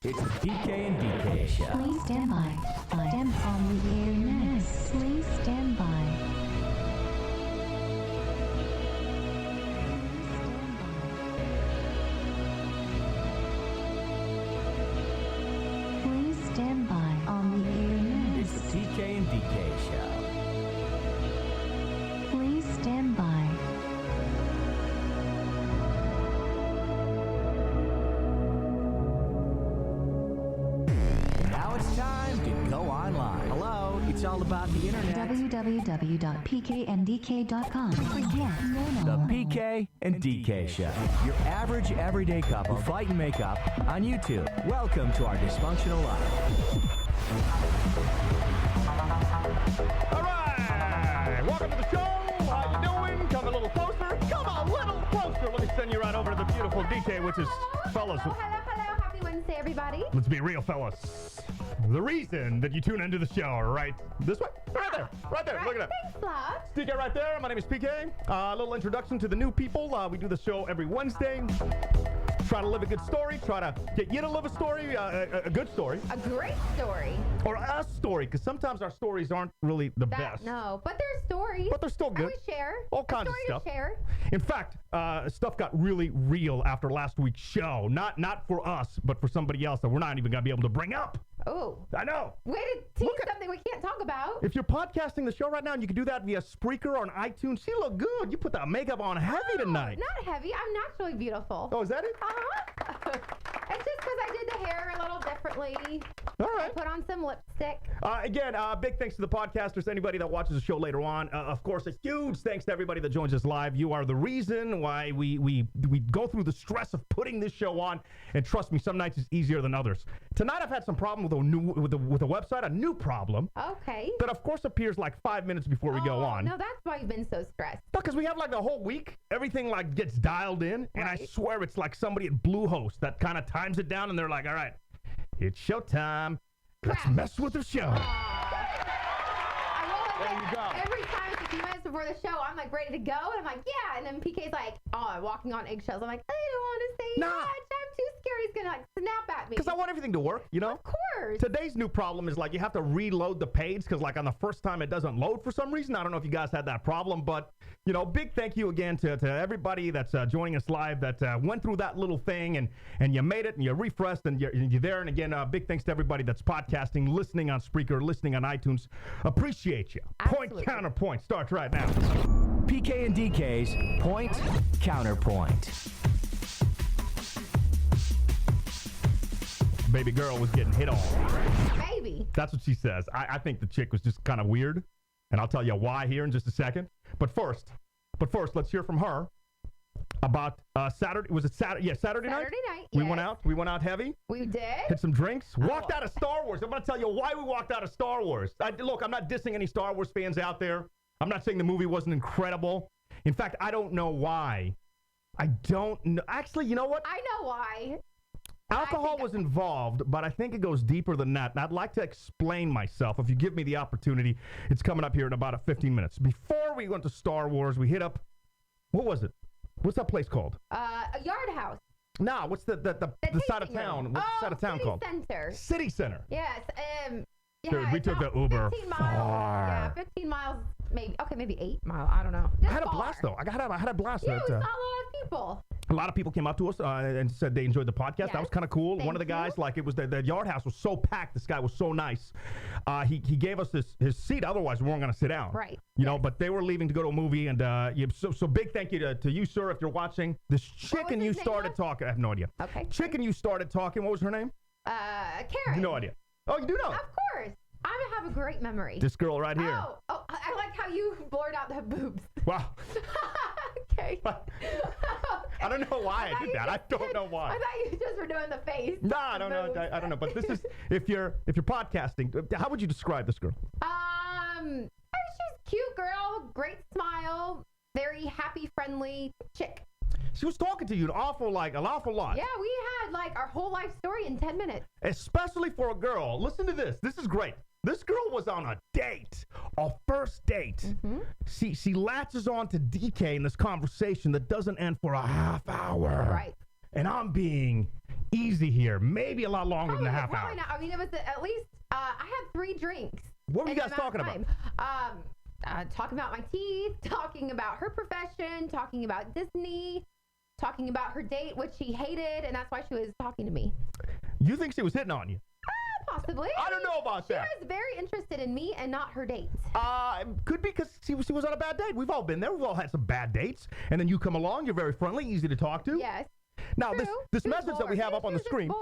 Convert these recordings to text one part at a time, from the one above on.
It's the PK and DK show. Please stand by. I am on the air next. Please stand by. Please stand by on the air It's next. the PK and DK show. Please stand by. Now it's time to go online. Hello, it's all about the internet. www.pkndk.com. Forget The normal. PK and DK show. Your average everyday couple fight and make up on YouTube. Welcome to our dysfunctional life. All right, welcome to the show. How you doing? Come a little closer. Come a little closer. Let me send you right over to the beautiful DK, which is, fellas, Hello. Happy Wednesday, everybody. let's be real, fellas. The reason that you tune into the show, right this way, right there, look at that. Thanks, love. DK right there. My name is PK. A little introduction to the new people. We do the show every Wednesday. Try to live a good story. Try to get you to live a story, a good story, A great story. or a story, because sometimes our stories aren't really the best. No, but there's stories. But they're still good. And we share. All A kinds of story stuff. To share. In fact, stuff got really real after last week's show. Not for us, but for somebody else that we're not even going to be able to bring up. Oh, I know. way to tease Look at- something we can't talk about. If you're podcasting the show right now and you can do that via Spreaker or on iTunes, she look good. You put that makeup on heavy tonight. Not heavy. I'm naturally beautiful. Oh, is that it? Uh-huh. It's just because I did the hair a little differently. All right. Put on some lipstick. Again, big thanks to the podcasters, anybody that watches the show later on. Of course, a huge thanks to everybody that joins us live. You are the reason why we go through the stress of putting this show on. And trust me, some nights it's easier than others. Tonight I've had some problem with the website, a new problem Okay. that of course appears like 5 minutes before we go on. No, that's why you've been so stressed. Because we have like the whole week, everything like gets dialed in, and I Right. swear it's like somebody at Bluehost that kind of times it down, and they're like, "All right, it's showtime. Let's Crap. mess with the show." I will There admit, you go. every time it's a few minutes before the show, I'm like ready to go, and I'm like, yeah, and then PK's like, oh, walking on eggshells. I'm like, I don't want to say Nah. much. I'm too scared he's gonna like snap at me. Because I want everything to work, you know. Of course. Today's new problem is like you have to reload the page because like on the first time it doesn't load for some reason. I don't know if you guys had that problem, but you know, big thank you again to everybody that's joining us live that went through that little thing and you made it and you refreshed and you're there. And again, big thanks to everybody that's podcasting, listening on Spreaker, listening on iTunes. Appreciate you. Absolutely. Point counterpoint starts right now. PK and DK's point counterpoint. Baby girl was getting hit on. Maybe. That's what she says. I think the chick was just kind of weird, and I'll tell you why here in just a second. But first, let's hear from her about Saturday. Was it Saturday? Yeah, Saturday night. Saturday night. We yes. went out. We went out heavy. We did. Hit some drinks. Walked out of Star Wars. I'm going to tell you why we walked out of Star Wars. Look, I'm not dissing any Star Wars fans out there. I'm not saying the movie wasn't incredible. In fact, I don't know why. I don't know. Actually, you know what? I know why. Alcohol was involved, but I think it goes deeper than that. And I'd like to explain myself. If you give me the opportunity, it's coming up here in about 15 minutes. Before we went to Star Wars, we hit up, what was it? What's that place called? A yard house. Nah, what's the side of tasting room. town? What's the side of town City called? Center. City Center. Yes. Yeah, Dude, we it's took about the Uber 15 miles. far. Yeah, 15 miles, maybe. Okay, maybe 8 miles. I don't know. I had a blast, though. I had a blast. Yeah, we That, saw a lot of people. a lot of people came up to us and said they enjoyed the podcast. Yes. That was kind of cool. One of the Thank guys, you. like, it was the yard house was so packed. This guy was so nice. He gave us his seat. Otherwise, we weren't going to sit down. Right. You know, but they were leaving to go to a movie. And so big thank you to you, sir, if you're watching. This chick and his you name started again? talking. I have no idea. Okay. Chick and you started talking. What was her name? Karen. No idea. Oh, you do know. Of course. I have a great memory. This girl right here. Oh, I like how you blurred out the boobs. Wow. Okay. I don't know why I did that. I don't know why. I thought you just were doing the face. No, I don't know. Boobs. I don't know. But this is if you're podcasting. How would you describe this girl? She's cute girl, great smile, very happy, friendly chick. She was talking to you an awful lot. Yeah, we had like our whole life story in 10 minutes. Especially for a girl. Listen to this. This is great. This girl was on a date, a first date. Mm-hmm. She latches on to DK in this conversation that doesn't end for a half hour. Right. And I'm being easy here. Maybe a lot longer than a half hour. Probably not. I mean, it was at least, I had 3 drinks. What were you guys talking about? Talking about my teeth, talking about her profession, talking about Disney, talking about her date, which she hated, and that's why she was talking to me. You think she was hitting on you? Possibly. I don't know about that. She was very interested in me and not her date. Could be because she was on a bad date. We've all been there. We've all had some bad dates. And then you come along. You're very friendly, easy to talk to. Yes. Now, this message that we have up on the screen,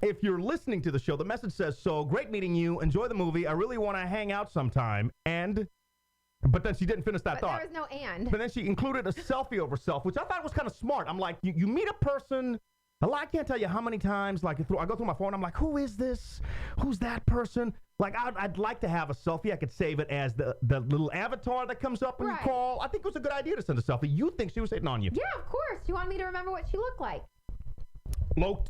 if you're listening to the show, the message says, so great meeting you. Enjoy the movie. I really want to hang out sometime. But then she didn't finish that thought. There was no and. But then she included a selfie of herself, which I thought was kind of smart. I'm like, you meet a person. I can't tell you how many times, like, I go through my phone, I'm like, who is this? Who's that person? Like, I'd like to have a selfie. I could save it as the little avatar that comes up when you call. I think it was a good idea to send a selfie. You think she was hitting on you? Yeah, of course. You want me to remember what she looked like. Low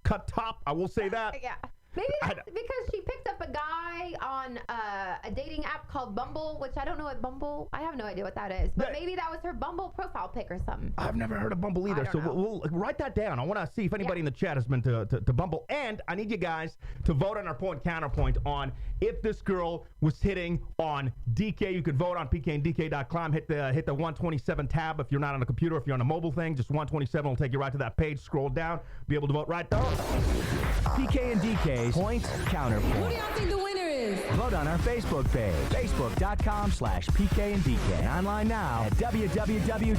cut top, I will say that. Yeah. Maybe that's because she picked up a guy on a dating app called Bumble, which I don't know what Bumble, I have no idea what that is. But maybe that was her Bumble profile pic or something. I've never heard of Bumble either, so we'll write that down. I want to see if anybody in the chat has been to Bumble. And I need you guys to vote on our point counterpoint on if this girl was hitting on DK. You could vote on pkandk.com. Hit the 127 tab if you're not on a computer. If you're on a mobile thing, just 127 will take you right to that page. Scroll down, be able to vote right there. PK and DK's Point Counterpoint. Who do y'all think the winner is? Vote on our Facebook page, facebook.com/PK and DK. And online now at www.pkandk.com.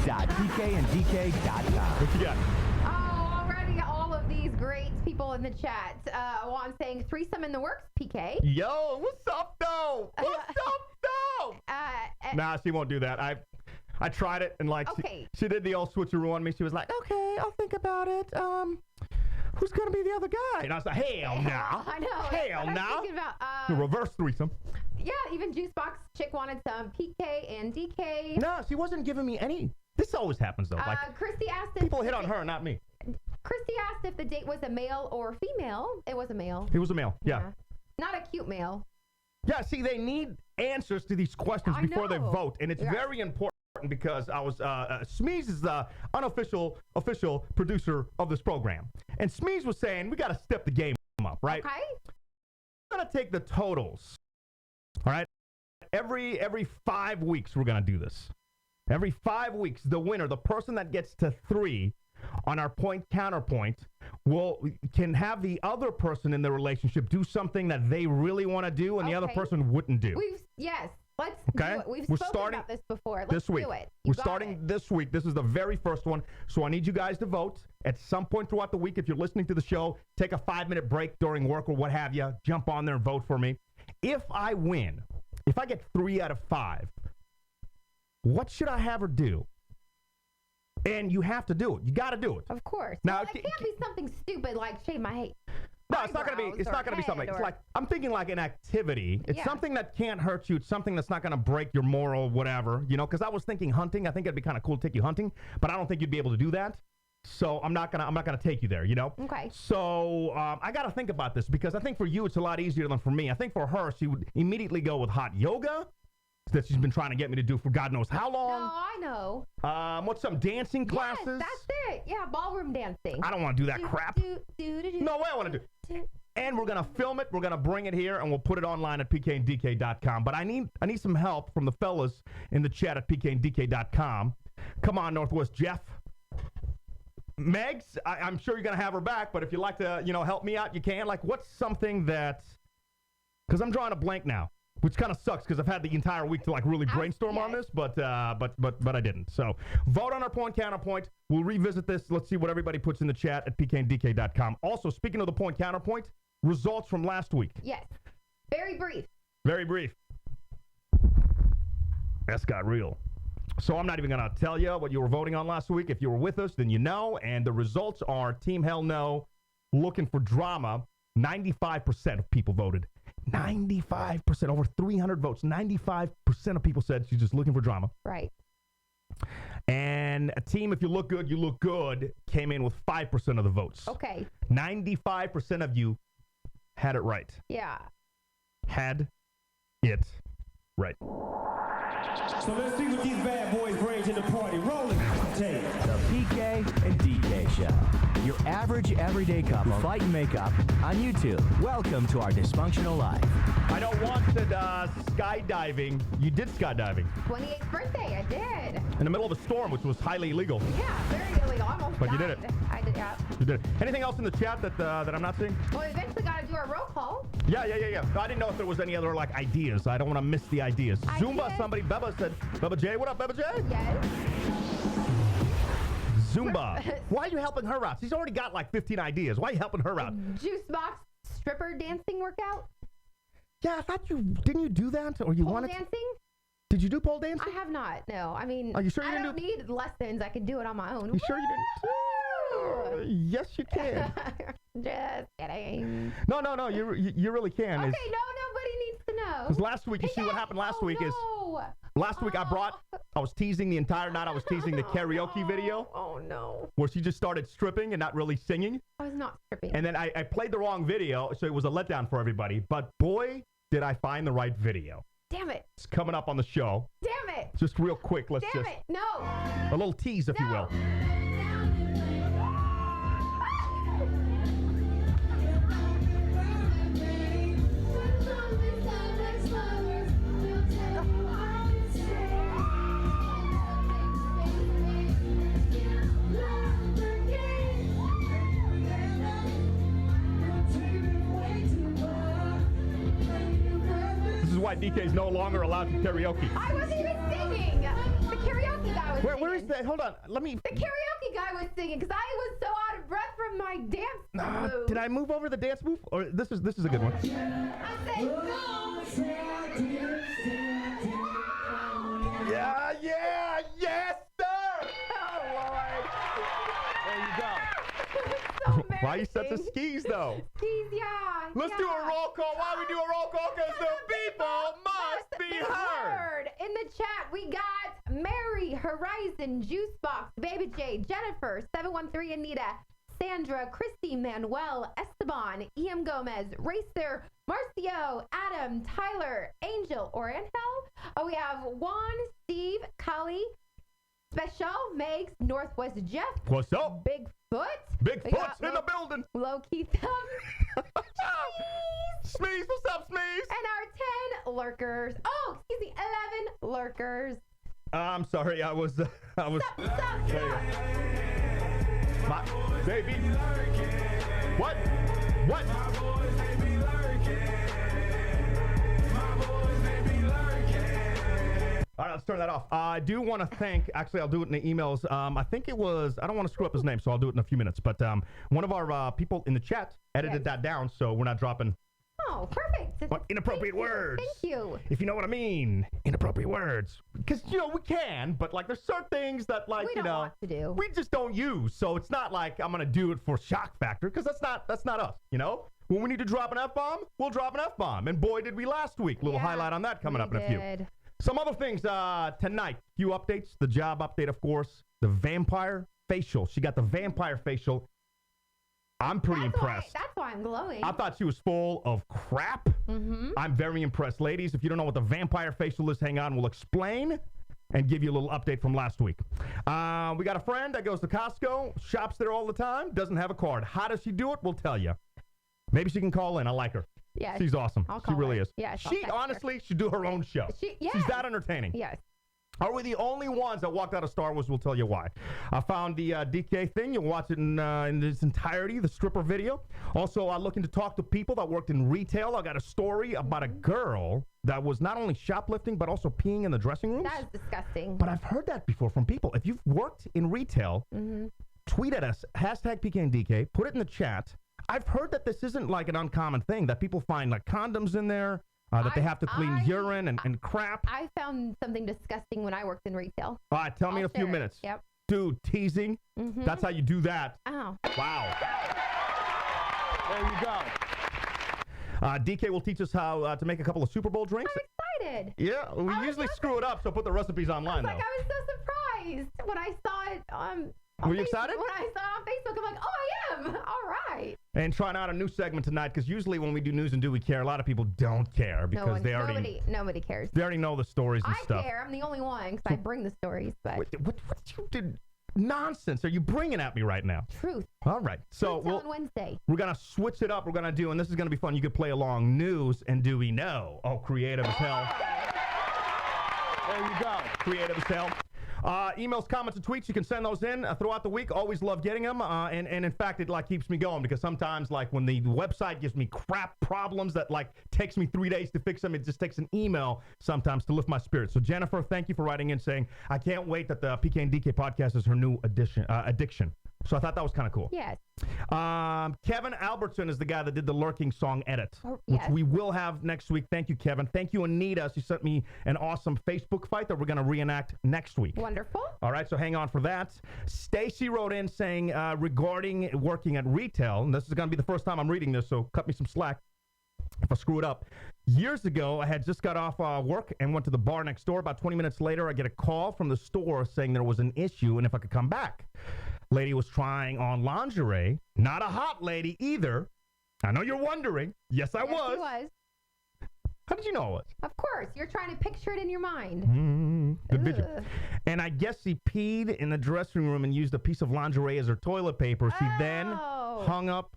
What you got? Oh, already all of these great people in the chat. Well, I'm saying threesome in the works, PK. Yo, what's up, though? What's up, though? Nah, she won't do that. I tried it, and like she did the old switcheroo on me. She was like, okay, I'll think about it. Who's going to be the other guy? And I was like, hell no. I know. Hell no. The reverse threesome. Yeah, even Juicebox chick wanted some PK and DK. No, she wasn't giving me any. This always happens, though. Like, Christy asked if people hit on her, not me. Christy asked if the date was a male or female. It was a male. It was a male, yeah. Not a cute male. Yeah, see, they need answers to these questions before they vote, and it's very important. Because I was, Smeeze is the official producer of this program. And Smeeze was saying, we got to step the game up, right? Okay. We're going to take the totals, all right? Every 5 weeks, we're going to do this. Every 5 weeks, the winner, the person that gets to 3 on our point counterpoint, can have the other person in the relationship do something that they really want to do and the other person wouldn't do. Yes. Let's do it. We've spoken about this before. Let's do it. We're starting this week. This is the very first one. So I need you guys to vote. At some point throughout the week, if you're listening to the show, take a 5-minute break during work or what have you. Jump on there and vote for me. If I win, if I get 3 out of 5, what should I have her do? And you have to do it. You got to do it. Of course. Now, it can't be something stupid like shave my hair. No, it's not gonna be. It's not gonna be something. It's like I'm thinking like an activity. It's something that can't hurt you. It's something that's not gonna break your moral, whatever. You know, because I was thinking hunting. I think it'd be kind of cool to take you hunting, but I don't think you'd be able to do that. So I'm not gonna take you there. You know. Okay. So I gotta think about this because I think for you it's a lot easier than for me. I think for her she would immediately go with hot yoga that she's been trying to get me to do for God knows how long. No, I know. What's some dancing classes? Yes, that's it. Yeah, ballroom dancing. I don't want to do that crap. No way I want to do. And we're going to film it. We're going to bring it here, and we'll put it online at pkandk.com. But I need some help from the fellas in the chat at pkandk.com. Come on, Northwest Jeff. Megs, I'm sure you're going to have her back, but if you'd like to, help me out, you can. Like, what's something that... Because I'm drawing a blank now, which kind of sucks because I've had the entire week to, like, really brainstorm on this, but I didn't. So vote on our point counterpoint. We'll revisit this. Let's see what everybody puts in the chat at pkandk.com. Also, speaking of the point counterpoint, results from last week. Yes. Very brief. Very brief. That's got real. So I'm not even going to tell you what you were voting on last week. If you were with us, then you know. And the results are Team Hell No, looking for drama. 95% of people voted. 95%, over 300 votes. 95% of people said she's just looking for drama. Right. And a team, if you look good, you look good, came in with 5% of the votes. Okay. 95% of you had it right. Yeah. Had it right. So let's see what these bad boys bring to the party. Rolling tape. The PK and DK Show. Your average everyday couple fight and make up on YouTube. Welcome to our dysfunctional life. I know once that skydiving, you did skydiving 28th birthday, I did. in the middle of a storm, which was highly illegal. Yeah, very illegal. Almost But you died. did it. I did, yeah. You did. Anything else in the chat that I'm not seeing? Well, we eventually got to do our roll call. Yeah. I didn't know if there was any other like ideas. I don't want to miss the ideas. Zumba, Ideas? somebody, Beba said, Beba J, what up, Beba J? Yes. Zumba. Why are you helping her out? She's already got like 15 ideas. Why are you helping her out? Juice box stripper dancing workout. Yeah, I thought didn't you do that? Or you Pole wanted dancing. Did you do pole dancing? I have not. No, I mean, Are you sure you I didn't don't need lessons. I can do it on my own. You sure you didn't? Yes, you can. Just kidding. No, you really can. Okay, nobody needs to know. Because last week, you see what happened last week is, last week I was teasing the entire night, I was teasing the karaoke video. Oh, no. Where she just started stripping and not really singing. I was not stripping. And then I played the wrong video, so it was a letdown for everybody. But boy, did I find the right video. Damn it. It's coming up on the show. Damn it. Just real quick, let's Damn just, it. No. a little tease, if you will. This is why DK is no longer allowed to karaoke. I wasn't even singing. The karaoke guy was singing. Where is that? Hold on. Let me. The karaoke guy was singing because I was so out of breath from my dance move. Did I move over the dance move? Or this is a good one. I said, Yeah, yes, sir. oh, Lord. There you go. So Why you such a embarrassing. skis though? Skis, yeah. Let's do a roll call. Why we do a roll call? Because the people must be heard. In the chat, we got Mary, Horizon, Juicebox, Baby J, Jennifer, 713 Anita, Sandra, Christy, Manuel, Esteban, E.M. Gomez, Racer, Marcio, Adam, Tyler, Angel, or Angel. Oh, we have Juan, Steve, Kali, Special, Megs, Northwest Jeff, What's up? Bigfoot. Bigfoot's in the building. Low Key Thumb. Smeeze, what's up, Smeeze? And our 10 lurkers. Oh, excuse me, 11 lurkers. I'm sorry, I was. Stop. There you go. My baby. What? All right, let's turn that off. I do want to thank, actually, I'll do it in the emails. I think it was, I don't want to screw up his name, so I'll do it in a few minutes. But one of our people in the chat edited that down, so we're not dropping Oh, perfect. inappropriate Thank you. words. Thank you. If you know what I mean. Inappropriate words. Because, we can, but, like, there's certain things that, like, We don't want to do. we just don't use. So it's not like I'm going to do it for shock factor, because that's not us, When we need to drop an F-bomb, we'll drop an F-bomb. And boy, did we last week. Little Yeah, highlight on that coming up in a we few. did. Some other things tonight. Few updates. The job update, of course. The vampire facial. She got the vampire facial. I'm pretty impressed. That's why I'm glowing. I thought she was full of crap. Mm-hmm. I'm very impressed. Ladies, if you don't know what the vampire facial is, hang on. We'll explain and give you a little update from last week. We got a friend that goes to Costco, shops there all the time, doesn't have a card. How does she do it? We'll tell you. Maybe she can call in. I like her. Yes. She's awesome. I'll She call really her. is. Yes, I'll She text her. honestly should do her own show. Yes. She's that entertaining. Yes. Are we the only ones that walked out of Star Wars? We'll tell you why. I found the DK thing. You'll watch it in its entirety, the stripper video. Also, looking to talk to people that worked in retail. I got a story about a girl that was not only shoplifting, but also peeing in the dressing rooms. That is disgusting. But I've heard that before from people. If you've worked in retail, tweet at us, hashtag PKNDK, put it in the chat. I've heard that this isn't like an uncommon thing, that people find like condoms in there, that they have to clean urine and crap. I found something disgusting when I worked in retail. All right, tell me in a few share it. minutes. Yep. Dude, teasing. That's how you do that. Oh. Wow. There you go. DK will teach us how to make a couple of Super Bowl drinks. I'm excited. Yeah, we I was usually so screw it up, so put the recipes online, Like, though. I was so surprised when I saw it on Were you excited? When I saw it on Facebook, I'm like, oh, I am. All right. And trying out a new segment tonight, because usually when we do news and do we care, a lot of people don't care because Nobody cares. they already know the stories and I stuff. care. I'm the only one because I bring the stories. But What you did? nonsense are you bringing at me right now? Truth. All right. So on Wednesday. we're going to switch it up. We're going to do, and this is going to be fun. You could play along news and do we know? Oh, creative as hell. There you go. Creative as hell. Emails, comments, and tweets, you can send those in throughout the week. Always love getting them. And in fact, it like keeps me going because sometimes like when the website gives me crap problems that like takes me 3 days to fix them, it just takes an email sometimes to lift my spirits. So Jennifer, thank you for writing in saying, I can't wait that the PK and DK podcast is her new addiction. So I thought that was kind of cool. Yes. Kevin Albertson is the guy that did the lurking song edit, which yes. we will have next week. Thank you, Kevin. Thank you, Anita. She sent me an awesome Facebook fight that we're going to reenact next week. Wonderful. All right, so hang on for that. Stacy wrote in saying regarding working at retail, and this is going to be the first time I'm reading this, so cut me some slack if I screw it up. Years ago, I had just got off work and went to the bar next door. About 20 minutes later, I get a call from the store saying there was an issue and if I could come back. Lady was trying on lingerie, not a hot lady either. I know you're wondering. Yes, I was. He was. How did you know I was? Of course. You're trying to picture it in your mind. Good vision. And I guess she peed in the dressing room and used a piece of lingerie as her toilet paper. She then hung up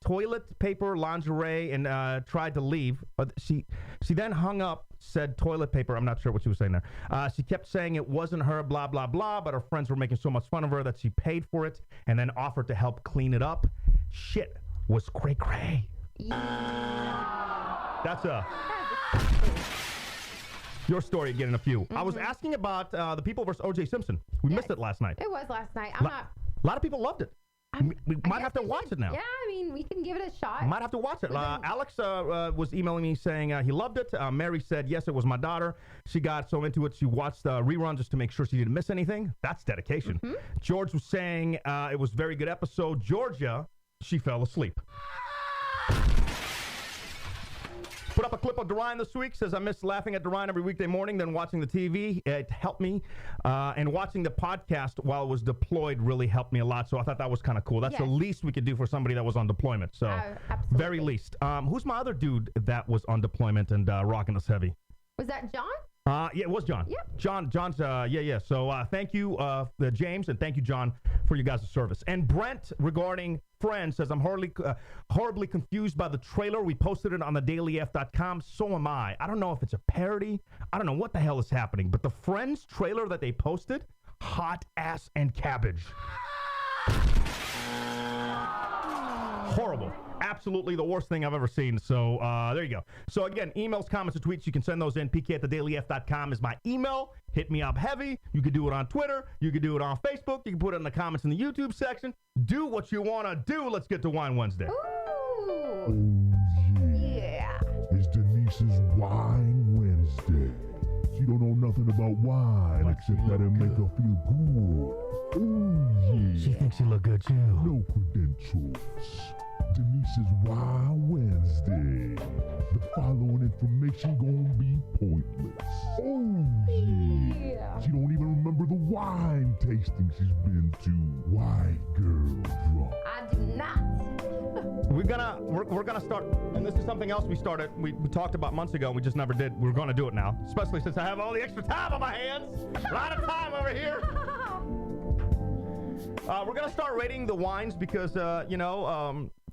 toilet paper, lingerie, and tried to leave. She then hung up said toilet paper. I'm not sure what she was saying there. She kept saying it wasn't her, blah, blah, blah, but her friends were making so much fun of her that she paid for it and then offered to help clean it up. Shit was cray-cray. That's your story again in a few. I was asking about the People versus O.J. Simpson. We missed it last night. It was last night. A lot of people loved it. We might have to watch it now. Yeah, I mean, we can give it a shot. Might have to watch it. Alex was emailing me saying he loved it. Mary said, yes, it was my daughter. She got so into it, she watched the rerun just to make sure she didn't miss anything. That's dedication. George was saying it was a very good episode. Georgia, she fell asleep. Put up a clip of Dorian this week. Says, I miss laughing at Dorian every weekday morning, then watching the TV. It helped me. And watching the podcast while it was deployed really helped me a lot. So I thought that was kind of cool. That's the least we could do for somebody that was on deployment. So very least. Who's my other dude that was on deployment and rocking us heavy? Was that John? Yeah, it was John. Yep. John's, yeah. So thank you, James, and thank you, John, for your guys' service. And Brent, regarding Friends, says, I'm horribly confused by the trailer. We posted it on thedailyf.com. So am I. I don't know if it's a parody. I don't know what the hell is happening. But the Friends trailer that they posted, hot ass and cabbage. Horrible. Absolutely the worst thing I've ever seen. So there you go. So again, emails, comments, and tweets, you can send those in. pk@thedailyf.com is my email. Hit me up heavy. You can do it on Twitter. You can do it on Facebook. You can put it in the comments in the YouTube section. Do what you want to do. Let's get to Wine Wednesday. Ooh. Yeah. It's Denise's Wine Wednesday. She don't know nothing about wine except that it make her feel good. Ooh, yeah. She thinks she look good too. No credentials. Denise's Wine Wednesday. The following information gonna be pointless. Oh yeah. She don't even remember the wine tasting she's been to. White girl drunk. I do not. We're gonna start, and this is something else we started. We talked about months ago, and we just never did. We're gonna do it now, especially since I have all the extra time on my hands. A lot of time over here. We're gonna start rating the wines because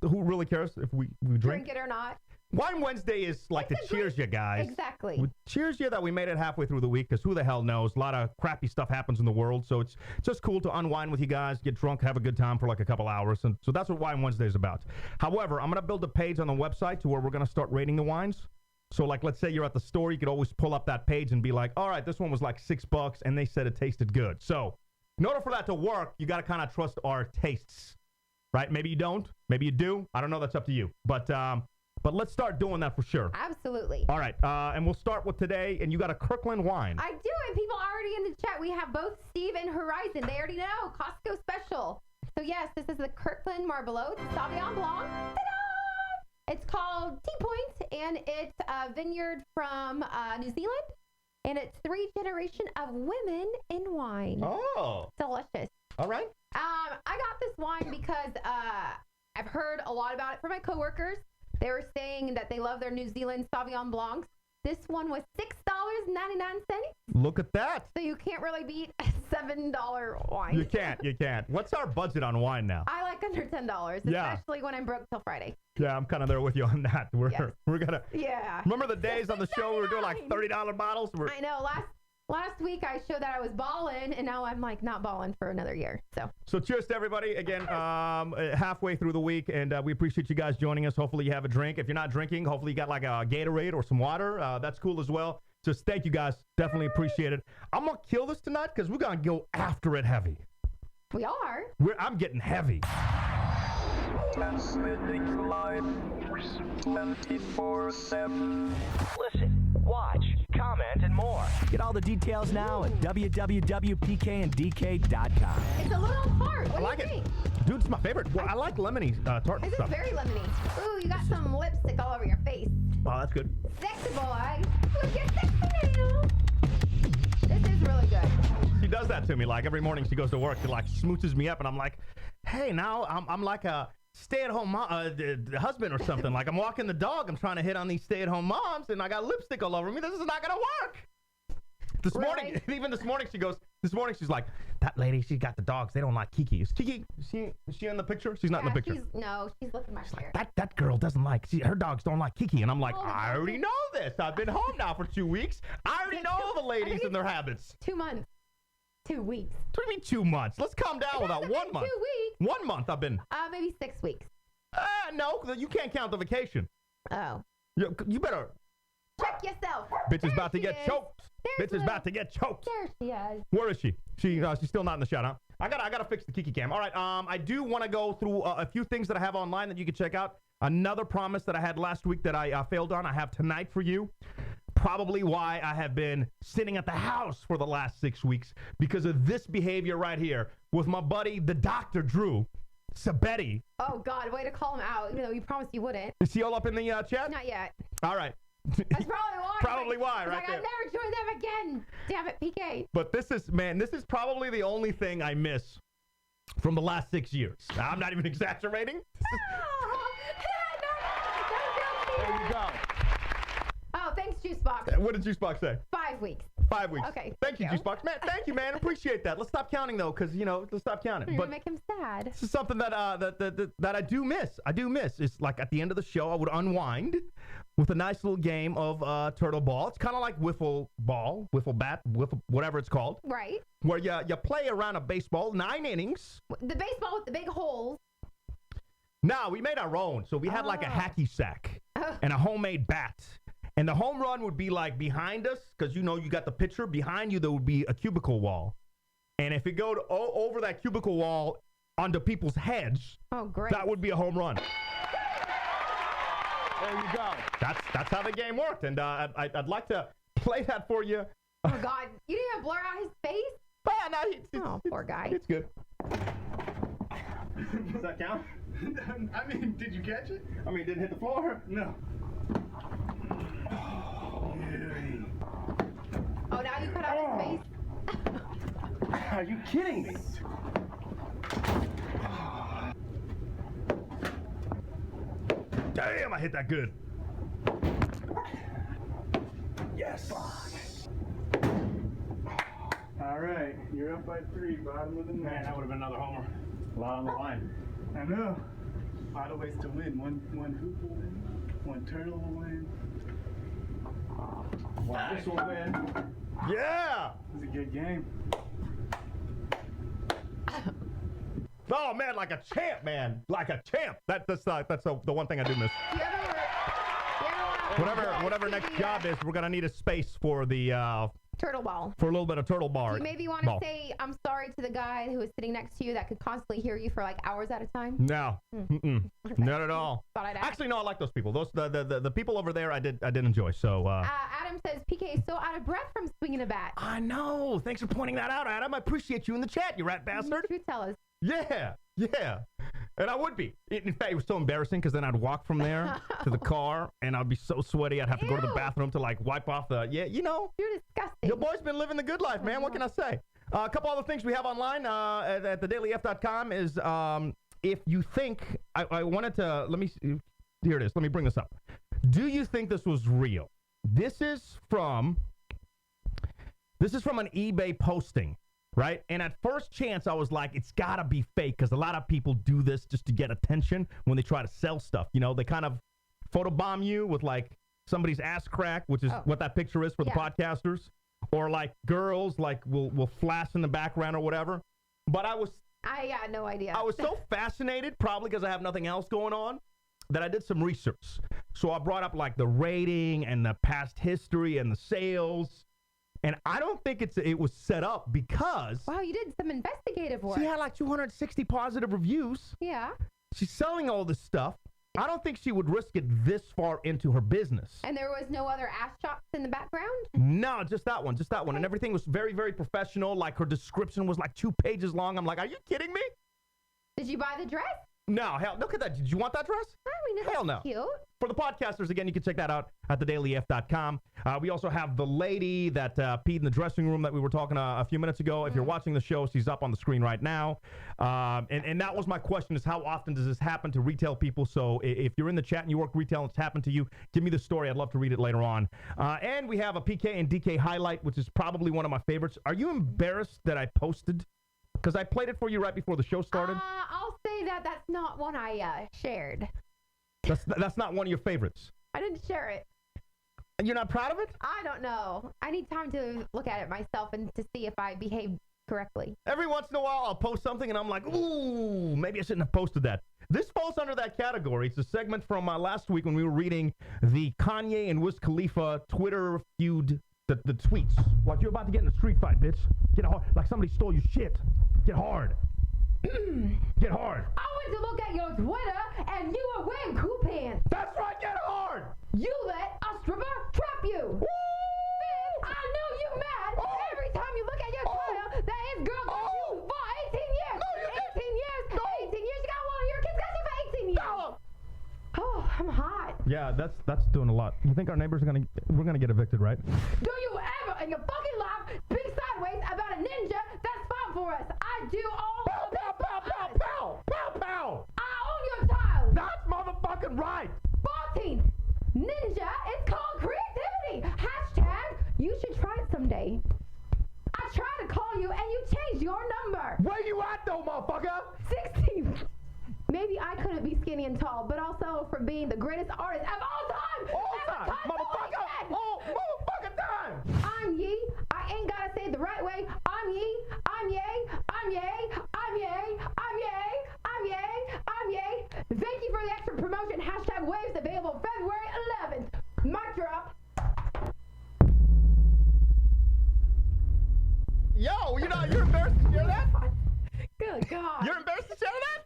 who really cares if we drink? Drink it or not. Wine Wednesday is like It's the cheers you guys. Exactly. Cheers you that we made it halfway through the week because who the hell knows? A lot of crappy stuff happens in the world, so it's just cool to unwind with you guys, get drunk, have a good time for like a couple hours, and so that's what Wine Wednesday is about. However, I'm gonna build a page on the website to where we're gonna start rating the wines. So like, let's say you're at the store, you could always pull up that page and be like, all right, this one was like $6 and they said it tasted good. So in order for that to work, you got to kind of trust our tastes, right? Maybe you don't, maybe you do. I don't know. That's up to you. But let's start doing that for sure. Absolutely. All right. And we'll start with today. And you got a Kirkland wine. I do. And people already in the chat. We have both Steve and Horizon. They already know. Costco special. So yes, this is the Kirkland Marlborough Sauvignon Blanc. Ta-da! It's called T-Point, and it's a vineyard from New Zealand, and it's 3 generations of women in wine. Oh. Delicious. All right. I got this wine because I've heard a lot about it from my coworkers. They were saying that they love their New Zealand Sauvignon Blancs. This one was $6.99. Look at that. So you can't really beat $7 wine. You can't. What's our budget on wine now? I like under $10, Yeah. especially when I'm broke till Friday. Yeah, I'm kind of there with you on that. We're gonna. Yeah. Remember the days on the show we were doing like $30 bottles? I know. Last week I showed that I was balling, and now I'm like not balling for another year. So cheers to everybody again. Halfway through the week, and we appreciate you guys joining us. Hopefully you have a drink. If you're not drinking, hopefully you got like a Gatorade or some water. That's cool as well. Just thank you guys. Definitely appreciate it. I'm gonna kill this tonight because we're gonna go after it heavy. We are. I'm getting heavy. Transmitting live 24/7. Listen, watch, comment, and more. Get all the details now at www.pkanddk.com. It's a little hard. What I like do you it. think? Dude, it's my favorite. Well, I like lemony tart This is stuff. very lemony. Ooh, you got some lipstick all over your face. Oh, that's good. Sexy boy. Look, you're sexy now. This is really good. She does that to me. Like every morning she goes to work, she like smooches me up, and I'm like, hey, now I'm like a stay-at-home husband or something. Like I'm walking the dog. I'm trying to hit on these stay-at-home moms, and I got lipstick all over me. This is not gonna work. This morning, even this morning, she's like, that lady, she got the dogs. They don't like Kiki. Is Kiki? Is she in the picture? She's not in the picture. She's looking my hair. That girl doesn't like. Her dogs don't like Kiki, and I'm like, Oh, I already know this. I've been home now for 2 weeks. I already know the ladies and their habits. 2 months. 2 weeks. What do you mean 2 months? Let's calm down without hasn't 1 been month. 2 weeks. 1 month I've been. Maybe 6 weeks. No, you can't count the vacation. Oh. You better. Check yourself. Bitch is There about to she get is. choked. There's Bitch is about to get choked. There she is. Where is she? She's still not in the shot, huh? I gotta fix the Kiki cam. All right. I do want to go through a few things that I have online that you can check out. Another promise that I had last week that I failed on, I have tonight for you. Probably why I have been sitting at the house for the last 6 weeks because of this behavior right here with my buddy, the Dr. Drew Sabetti. Oh, God. Way to call him out, even though you promised you wouldn't. Is he all up in the chat? Not yet. All right. That's probably why. Probably why, He's right like, there. I'll never join them again. Damn it, PK. But this is probably the only thing I miss from the last 6 years. I'm not even exaggerating. There you go. Oh, thanks, Juicebox. What did Juicebox say? 5 weeks. 5 weeks. Okay, Thank you, thank you. Juicebox. Man, thank you, man. Appreciate that. Let's stop counting, though, because, let's stop counting. You're But going to make him sad. this is something that I do miss. I do miss. It's like at the end of the show, I would unwind with a nice little game of turtle ball. It's kind of like wiffle ball, wiffle bat, wiffle, whatever it's called, Right. where you play around a baseball, 9 innings. The baseball with the big holes. No, we made our own. So we had like a Oh. hacky sack Oh. and a homemade bat. And the home run would be like behind us, because you got the pitcher. Behind you, there would be a cubicle wall. And if it go over that cubicle wall onto people's heads, Oh, great. that would be a home run. There you go. That's how the game worked. And I'd like to play that for you. Oh, God. You didn't even blur out his face? But no, Oh, poor guy. It's good. Does that count? I mean, did you catch it? I mean, it didn't hit the floor. No. Oh, now you cut out his face? Are you kidding me? Damn, I hit that good. Yes. All right, you're up by 3, bottom of the Man, ninth. that would have been another homer. A lot on the line. I know. A lot of ways to win. One hoop will win. One turtle will win. Well, this will win. Yeah. It was a good game. Oh man, like a champ, man, like a champ. That's the one thing I do miss. You ever Whatever next job is, we're gonna need a space for the Turtle ball. for a little bit of turtle bar. You maybe want to say I'm sorry to the guy who was sitting next to you that could constantly hear you for like hours at a time. No, not at all. Thought I'd ask. Actually, no, I like those people. Those the people over there, I did enjoy. So. Adam says PK is so out of breath from swinging a bat. I know. Thanks for pointing that out, Adam. I appreciate you in the chat, you rat bastard. You tell us. Yeah. And I would be. In fact, it was so embarrassing because then I'd walk from there to the car and I'd be so sweaty. I'd have to go to the Ew. bathroom to like wipe off the, You're disgusting. your boy's been living the good life, man. What can I say? A couple other things we have online at thedailyf.com is if you think, I wanted to, here it is. Let me bring this up. Do you think this was real? This is from an eBay posting. right? And at first chance, I was like, it's got to be fake because a lot of people do this just to get attention when they try to sell stuff. You know, they kind of photobomb you with like somebody's ass crack, which is what that picture is for the podcasters, or like girls like will flash in the background or whatever. But I got no idea. I was so fascinated, probably because I have nothing else going on, that I did some research. So I brought up like the rating and the past history and the sales. And I don't think it was set up because... Wow, you did some investigative work. She had like 260 positive reviews. Yeah. She's selling all this stuff. I don't think she would risk it this far into her business. And there was no other ass shots in the background? No, just that one. And everything was very, very professional. Like her description was like 2 pages long. I'm like, are you kidding me? Did you buy the dress? No, hell, look at that. Did you want that dress? I mean, hell no. Cute. For the podcasters, again, you can check that out at thedailyf.com. We also have the lady that peed in the dressing room that we were talking a few minutes ago. If you're watching the show, she's up on the screen right now. And that was my question, is how often does this happen to retail people? So if you're in the chat and you work retail and it's happened to you, give me the story. I'd love to read it later on. And we have a PK and DK highlight, which is probably one of my favorites. Are you embarrassed that I posted? Because I played it for you right before the show started. I'll say that's not one I shared. That's not one of your favorites. I didn't share it. And you're not proud of it? I don't know. I need time to look at it myself and to see if I behaved correctly. Every once in a while, I'll post something and I'm like, ooh, maybe I shouldn't have posted that. This falls under that category. It's a segment from last week when we were reading the Kanye and Wiz Khalifa Twitter feud, the tweets. Like, you're about to get in a street fight, bitch. Get hard. Like somebody stole your shit. Get hard. Get hard. I went to look at your Twitter and you were wearing coupons. That's right, get hard. You let a stripper trap you. I know you're mad every time you look at your Twitter that his girl got you for 18 years. No, you 18 years. No. 18 years. You got one of your kids got you for 18 years. No. Oh, I'm hot. Yeah, that's doing a lot. You think our neighbors we're gonna get evicted, right? Do you ever in your fucking life speak sideways about a ninja that's fought for us? I do all of this for us. Pow. I own your child. That's motherfucking right. 14. Ninja is called creativity. Hashtag you should try it someday. I tried to call you and you changed your number. Where you at though, motherfucker? 16. Maybe I couldn't be skinny and tall, but also for being the greatest artist of all time. All time, motherfucker. All motherfucking time. I'm Ye. I ain't gotta say it the right way. I'm Ye. I'm Ye. I'm Ye. I'm Ye. I'm Ye. I'm Ye. I'm Ye. Thank you for the extra promotion. Hashtag waves available February 11th. Mic drop. Yo, you're embarrassed to share that? Good God. You're embarrassed to share that?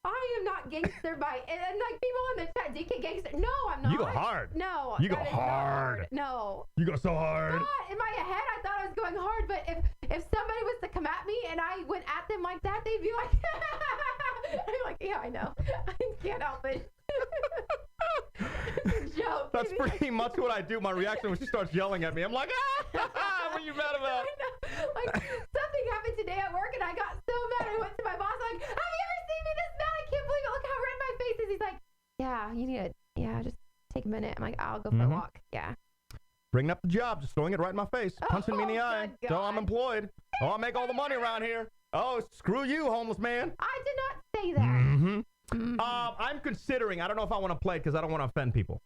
I am not gangster by, and like people in the chat, DK gangster. No, I'm not. You go hard. No. You go that is not hard. No. You go so hard. God, in my head, I thought I was going hard, but if somebody was to come at me and I went at them like that, they'd be like, I'm like, yeah, I know. I can't help it. It's a joke. That's pretty much what I do. My reaction when she starts yelling at me, I'm like, what are you mad about? I know. Like, something happened today at work, and I got so mad. I went to my boss, like, have you ever seen me this mad? I can't believe it. Look how red my face is. He's like, yeah, you need to, just take a minute. I'm like, I'll go for a walk. Yeah. Bringing up the job, just throwing it right in my face, punching me in the eye. Good So God. I'm employed. Oh, I make all the money around here. Oh, screw you, homeless man. I did not say that. I'm considering, I don't know if I want to play it because I don't want to offend people.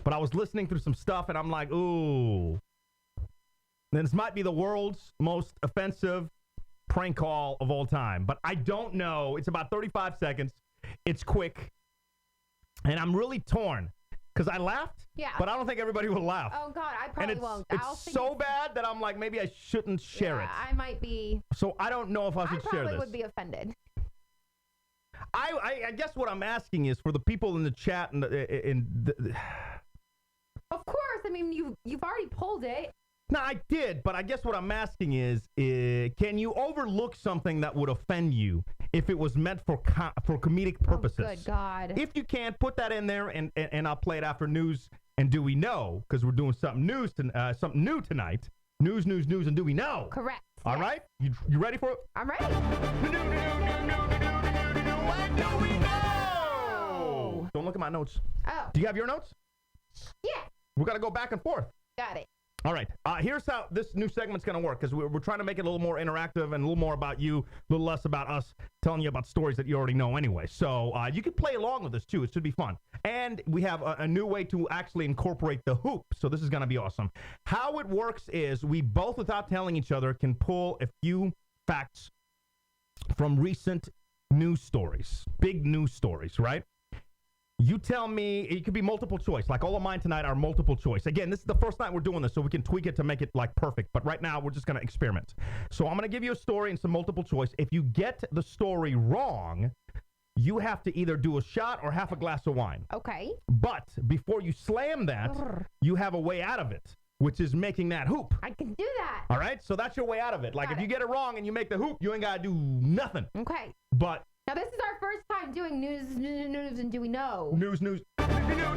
But I was listening through some stuff and I'm like, ooh. This might be the world's most offensive prank call of all time. But I don't know. It's about 35 seconds. It's quick. And I'm really torn. Because I laughed, but I don't think everybody will laugh. Oh, God, I probably won't. It's so bad that I'm like, maybe I shouldn't share it. I might be. So I don't know if I should share this. I probably would be offended. I guess what I'm asking is for the people in the chat and Of course, I mean you've already pulled it. No, I did, but I guess what I'm asking is, can you overlook something that would offend you if it was meant for comedic purposes? Oh, good God. If you can, put that in there, and I'll play it after news and do we know, because we're doing something new tonight. News, and do we know? Correct. All right, you ready for it? I'm ready. What do we know? Don't look at my notes. Oh. Do you have your notes? Yeah. We got to go back and forth. Got it. All right. Here's how this new segment's going to work, because we're trying to make it a little more interactive and a little more about you, a little less about us telling you about stories that you already know anyway. So you can play along with this, too. It should be fun. And we have a new way to actually incorporate the hoop. So this is going to be awesome. How it works is we both, without telling each other, can pull a few facts from recent news stories, big news stories, right? You tell me, it could be multiple choice. Like all of mine tonight are multiple choice. Again, this is the first night we're doing this, so we can tweak it to make it like perfect. But right now, we're just going to experiment. So I'm going to give you a story and some multiple choice. If you get the story wrong, you have to either do a shot or half a glass of wine. Okay. But before you slam that, you have a way out of it, which is making that hoop. I can do that. All right? So that's your way out of it. Like if you get it wrong and you make the hoop, you ain't got to do nothing. Okay. But now, this is our first time doing news, and do we know? News. And do we know?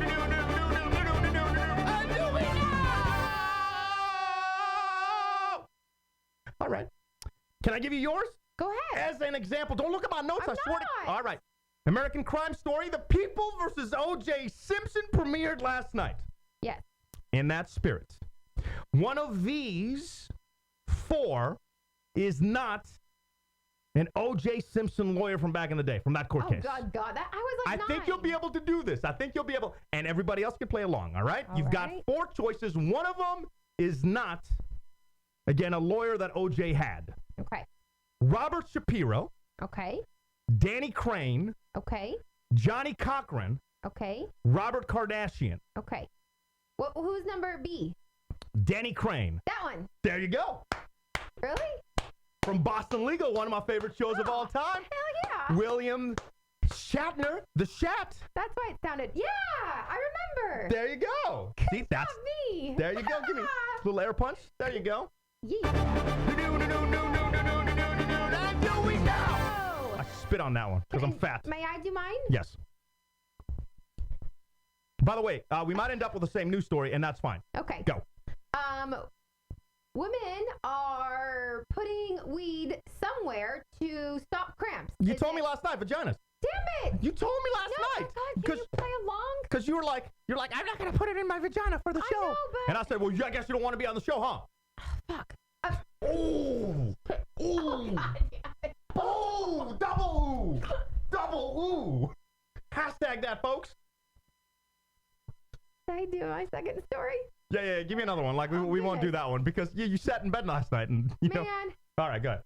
All right. Can I give you yours? Go ahead. As an example. Don't look at my notes. I'm I swear not. to. All right. American Crime Story, The People versus O.J. Simpson premiered last night. Yes. In that spirit, one of these four is not an O.J. Simpson lawyer from back in the day, from that court case. Oh, God. That, I was like 9. I think you'll be able to do this. I think you'll be able, and everybody else can play along, all right? You've got 4 choices. One of them is not, again, a lawyer that O.J. had. Okay. Robert Shapiro. Okay. Danny Crane. Okay. Johnny Cochran. Okay. Robert Kardashian. Okay. Who's number B? Danny Crane. That one. There you go. Really? From Boston Legal, one of my favorite shows of all time. Hell yeah. William Shatner, the Shat. That's why it sounded. Yeah, I remember. There you go. See, that's me. There you go. Give me a little air punch. There you go. Yeah. I spit on that one because I'm fat. May I do mine? Yes. By the way, we might end up with the same news story, and that's fine. Okay. Go. Women are putting weed somewhere to stop cramps. You told me last night, vaginas. Damn it! You told me last night. God, can you play along? Because you're like, I'm not gonna put it in my vagina for the show. I know, but and I said, well, I guess you don't want to be on the show, huh? Fuck. Ooh. Ooh. Oh, double ooh. Double ooh. Hashtag that, folks. Did I do my second story? Yeah. Give me another one. Like, we won't do that one because you sat in bed last night and, you know. All right, go ahead.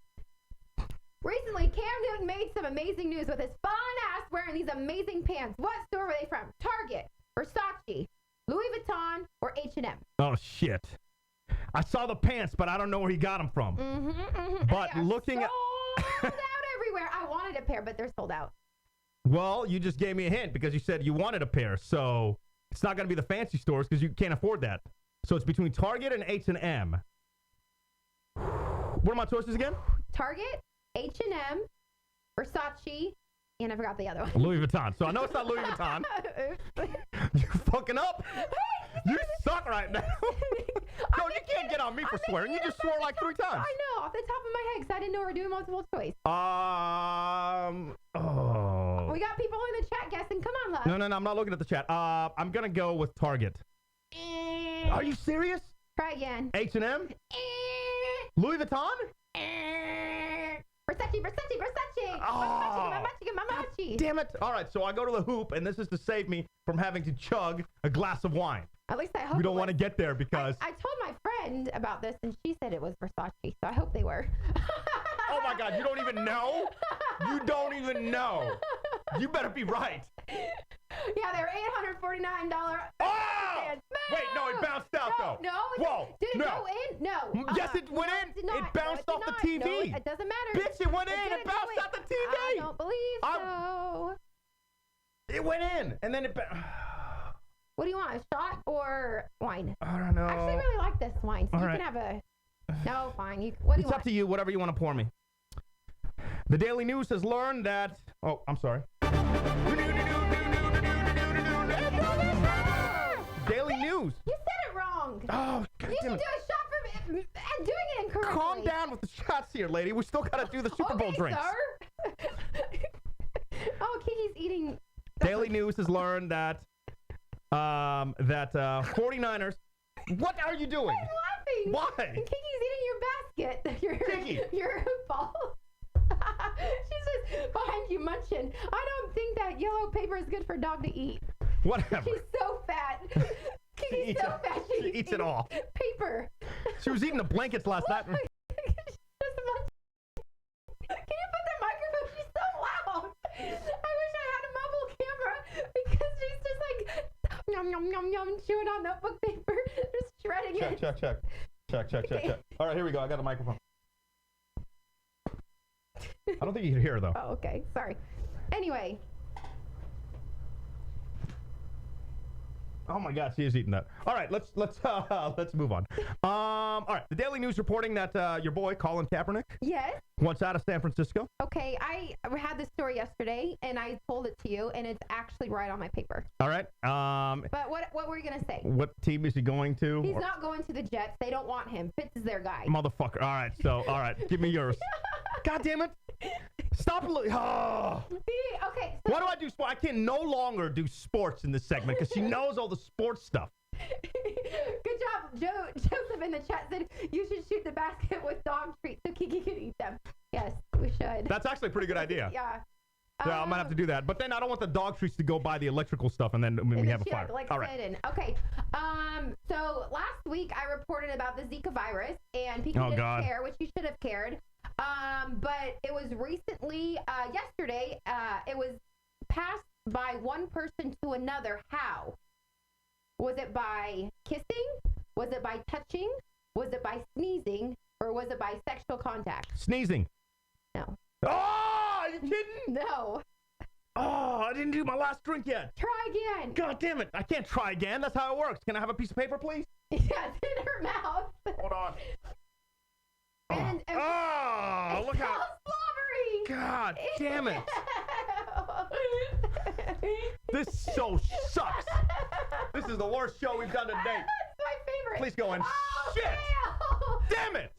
Recently, Cam Newton made some amazing news with his fun ass wearing these amazing pants. What store were they from? Target, Versace, Louis Vuitton, or H&M? Oh, shit. I saw the pants, but I don't know where he got them from. But looking at... sold out everywhere. I wanted a pair, but they're sold out. Well, you just gave me a hint because you said you wanted a pair. So it's not going to be the fancy stores because you can't afford that. So it's between Target and H&M. What are my choices again? Target, H&M, Versace, and I forgot the other one. Louis Vuitton. So I know it's not Louis Vuitton. You're fucking up. You suck right now. No, you can't get on me for swearing. You just swore like 3 times. I know, off the top of my head, because I didn't know we were doing multiple choice. We got people in the chat guessing. Come on, love. No, I'm not looking at the chat. I'm going to go with Target. Are you serious? Try again. H&M? Louis Vuitton? Versace. Oh. Mamachi. Damn it. All right, so I go to the hoop, and this is to save me from having to chug a glass of wine. At least I hope. We don't want to get there because... I told my friend about this, and she said it was Versace, so I hope they were. Oh, my God. You don't even know? You don't even know. You better be right. Yeah, they're $849. Oh! Wait, no, it bounced out, though. No, whoa. Did it go in? No. Yes, it went in. It did not. It bounced off the TV. No, it doesn't matter. Bitch, it went in. It bounced off the TV. I don't believe so. It went in, and then it... What do you want, a shot or wine? I don't know. I actually really like this wine, so All you right. can have a... No, fine. What do you It's want? up to you, whatever you want to pour me. The Daily News has learned that... Oh, I'm sorry. Daily News. You said it wrong. Oh, God You damn should it. do a shot for doing it incorrectly. Calm down with the shots here, lady. We still got to do the Super Bowl drinks. Sir. Oh, Kiki's eating... Daily News has learned that 49ers... What are you doing? I'm Why? Kiki's eating your basket. Kiki. Your ball. She's just behind you munching. I don't think that yellow paper is good for a dog to eat. Whatever. She's so fat. Kiki's so fat. She eats it all. Paper. She was eating the blankets last night. Can you put the microphone? She's so loud. I wish I had a mobile camera because she's just like yum yum yum yum chewing on notebook paper, just shredding it. Check. All right, here we go. I got a microphone. I don't think you can hear her though. Oh, okay. Sorry. Anyway. Oh my God, she is eating that. All right, let's move on. All right, the Daily News reporting that your boy Colin Kaepernick Yes. wants out of San Francisco. Okay. I had this story yesterday, and I told it to you, and it's actually right on my paper. All right. But what were you gonna say? What team is he going to? He's not going to the Jets. They don't want him. Fitz is their guy. Motherfucker. All right, give me yours. God damn it. Stop. Oh. Okay. Why do I do sports? I can no longer do sports in this segment because she knows all the sports stuff. Good job. Joseph in the chat said you should shoot the basket with dog treats so Kiki can eat them. Yes, we should. That's actually a pretty good idea. Yeah. Yeah, I might have to do that. But then I don't want the dog treats to go buy the electrical stuff and then we have a fire. Like all right. Okay. So last week I reported about the Zika virus and people didn't care, which you should have cared. But it was recently, yesterday, it was passed by one person to another. How? Was it by kissing? Was it by touching? Was it by sneezing? Or was it by sexual contact? Sneezing. No. Oh, are you kidding? No. Oh, I didn't do my last drink yet. Try again. God damn it. I can't try again. That's how it works. Can I have a piece of paper, please? Yeah, it's in her mouth. Hold on. And look how slobbery. God damn it. This show sucks. This is the worst show we've done to date. That's my favorite. Please go in. Oh, Shit. fail. Damn it.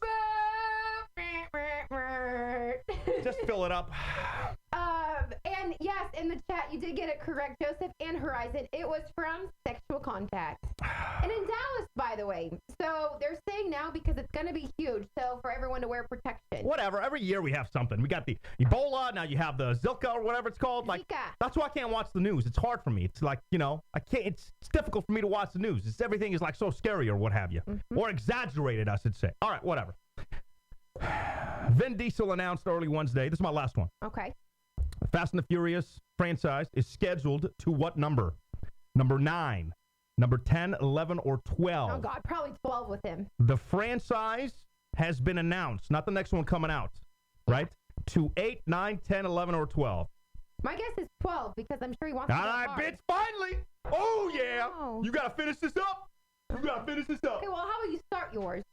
Just fill it up. And yes, in the chat, you did get it correct, Joseph and Horizon. It was from sexual contact. And in Dallas, by the way. So they're saying now because it's going to be huge. So for everyone to wear protection. Whatever. Every year we have something. We got the Ebola. Now you have the Zika or whatever it's called. Like, Zika. that's why I can't watch the news. It's hard for me. It's like, I can't. It's difficult for me to watch the news. Everything is like so scary or what have you. Mm-hmm. Or exaggerated, I should say. All right, whatever. Vin Diesel announced early Wednesday. This is my last one. Okay. Fast and the Furious franchise is scheduled to what number? Number 9, number 10, 11, or 12? Oh, God, probably 12 with him. The franchise has been announced, not the next one coming out, right? To 8, 9, 10, 11, or 12. My guess is 12 because I'm sure he wants to All go right, hard. bitch, finally. Oh, yeah. Oh. You got to finish this up. Okay, well, how about you start yours?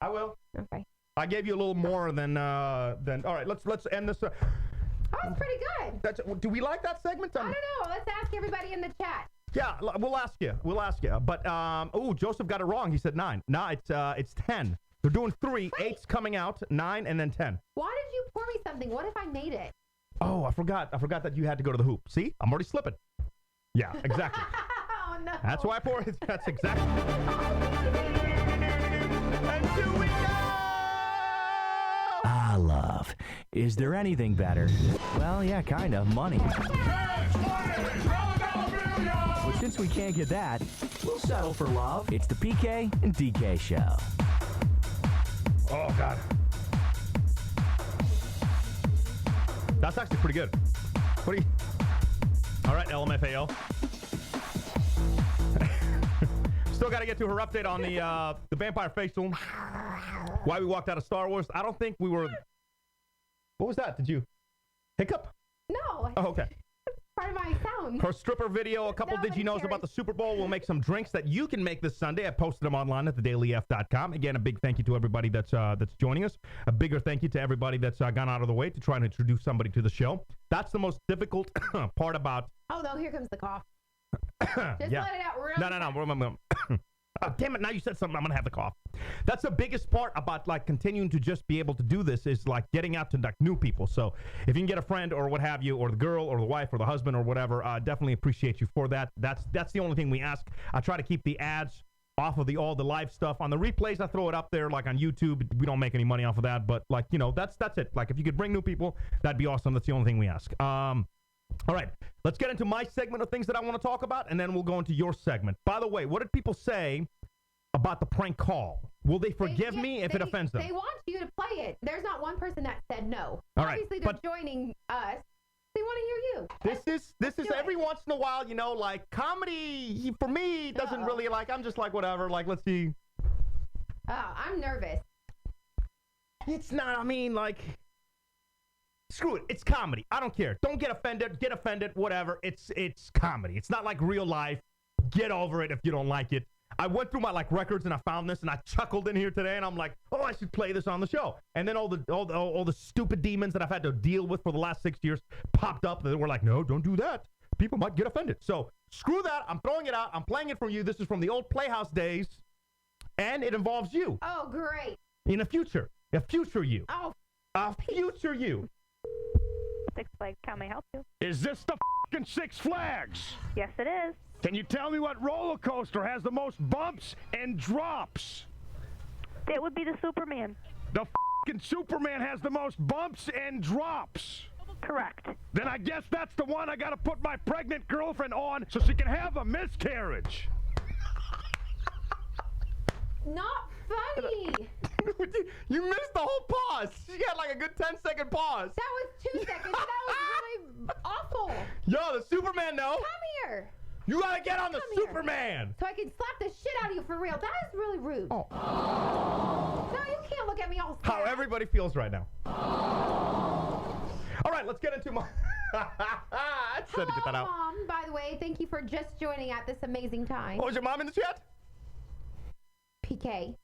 I will. Okay. I gave you a little more than all right, let's end this. Oh, it's pretty good. Do we like that segment? I don't know. Let's ask everybody in the chat. Yeah, we'll ask you. But Joseph got it wrong. He said 9. No, it's 10. They're doing 3. 8's coming out, 9, and then 10. Why did you pour me something? What if I made it? Oh, I forgot that you had to go to the hoop. See, I'm already slipping. Yeah, exactly. Oh no. That's why I poured it. That's exactly. And here we go. Ah, love. Is there anything better? Well, yeah, kind of. Money. But since we can't get that, we'll settle for love. It's the PK and DK show. Oh, God. That's actually pretty good. What do you... All right, LMFAO. Still got to get to her update on the vampire facial. Why we walked out of Star Wars. I don't think we were... What was that? Did you hiccup? No. Oh, okay. Part of my sound. Her stripper video, a couple did you knows about the Super Bowl. We'll make some drinks that you can make this Sunday. I posted them online at thedailyf.com. Again, a big thank you to everybody that's joining us. A bigger thank you to everybody that's gone out of the way to try and introduce somebody to the show. That's the most difficult part about... Oh, no, here comes the cough. Just yeah. let it out real No. Oh, damn it, now you said something, I'm going to have the cough. That's the biggest part about, like, continuing to just be able to do this is, like, getting out to, like, new people. So if you can get a friend or what have you, or the girl or the wife or the husband or whatever, definitely appreciate you for that. That's the only thing we ask. I try to keep the ads off of all the live stuff. On the replays, I throw it up there, like on YouTube. We don't make any money off of that, but like, you know, that's it. Like, if you could bring new people, that'd be awesome. That's the only thing we ask. All right, let's get into my segment of things that I want to talk about, and then we'll go into your segment. By the way, what did people say about the prank call? Will they forgive me if it offends them? They want you to play it. There's not one person that said no. All right, Obviously, they're joining us. They want to hear you. This is every once in a while, you know, like comedy for me doesn't really like. I'm just like whatever. Like, let's see. Oh, I'm nervous. It's not. I mean, like, screw it. It's comedy. I don't care. Don't get offended. Get offended. Whatever. It's comedy. It's not like real life. Get over it if you don't like it. I went through my like records and I found this and I chuckled in here today and I'm like, oh, I should play this on the show. And then all the stupid demons that I've had to deal with for the last 6 years popped up. They were like, no, don't do that. People might get offended. So screw that. I'm throwing it out. I'm playing it from you. This is from the old Playhouse days, and it involves you. Oh, great. In a future you. Oh, a future you. Six Flags, how may I help you? Is this the f***ing Six Flags? Yes, it is. Can you tell me what roller coaster has the most bumps and drops? It would be the Superman. The f***ing Superman has the most bumps and drops. Correct. Then I guess that's the one I gotta put my pregnant girlfriend on so she can have a miscarriage. not funny. You missed the whole pause. She had like a good 10-second pause. That was 2 seconds. That was really awful. Yo, the Superman, no. Come here. You gotta get on the Come here. Superman. So I can slap the shit out of you for real. That is really rude. Oh. No, you can't look at me all sad. How everybody feels right now. All right, let's get into my... I just had to get that out. Mom, by the way, thank you for just joining at this amazing time. Oh, is your mom in the chat? PK.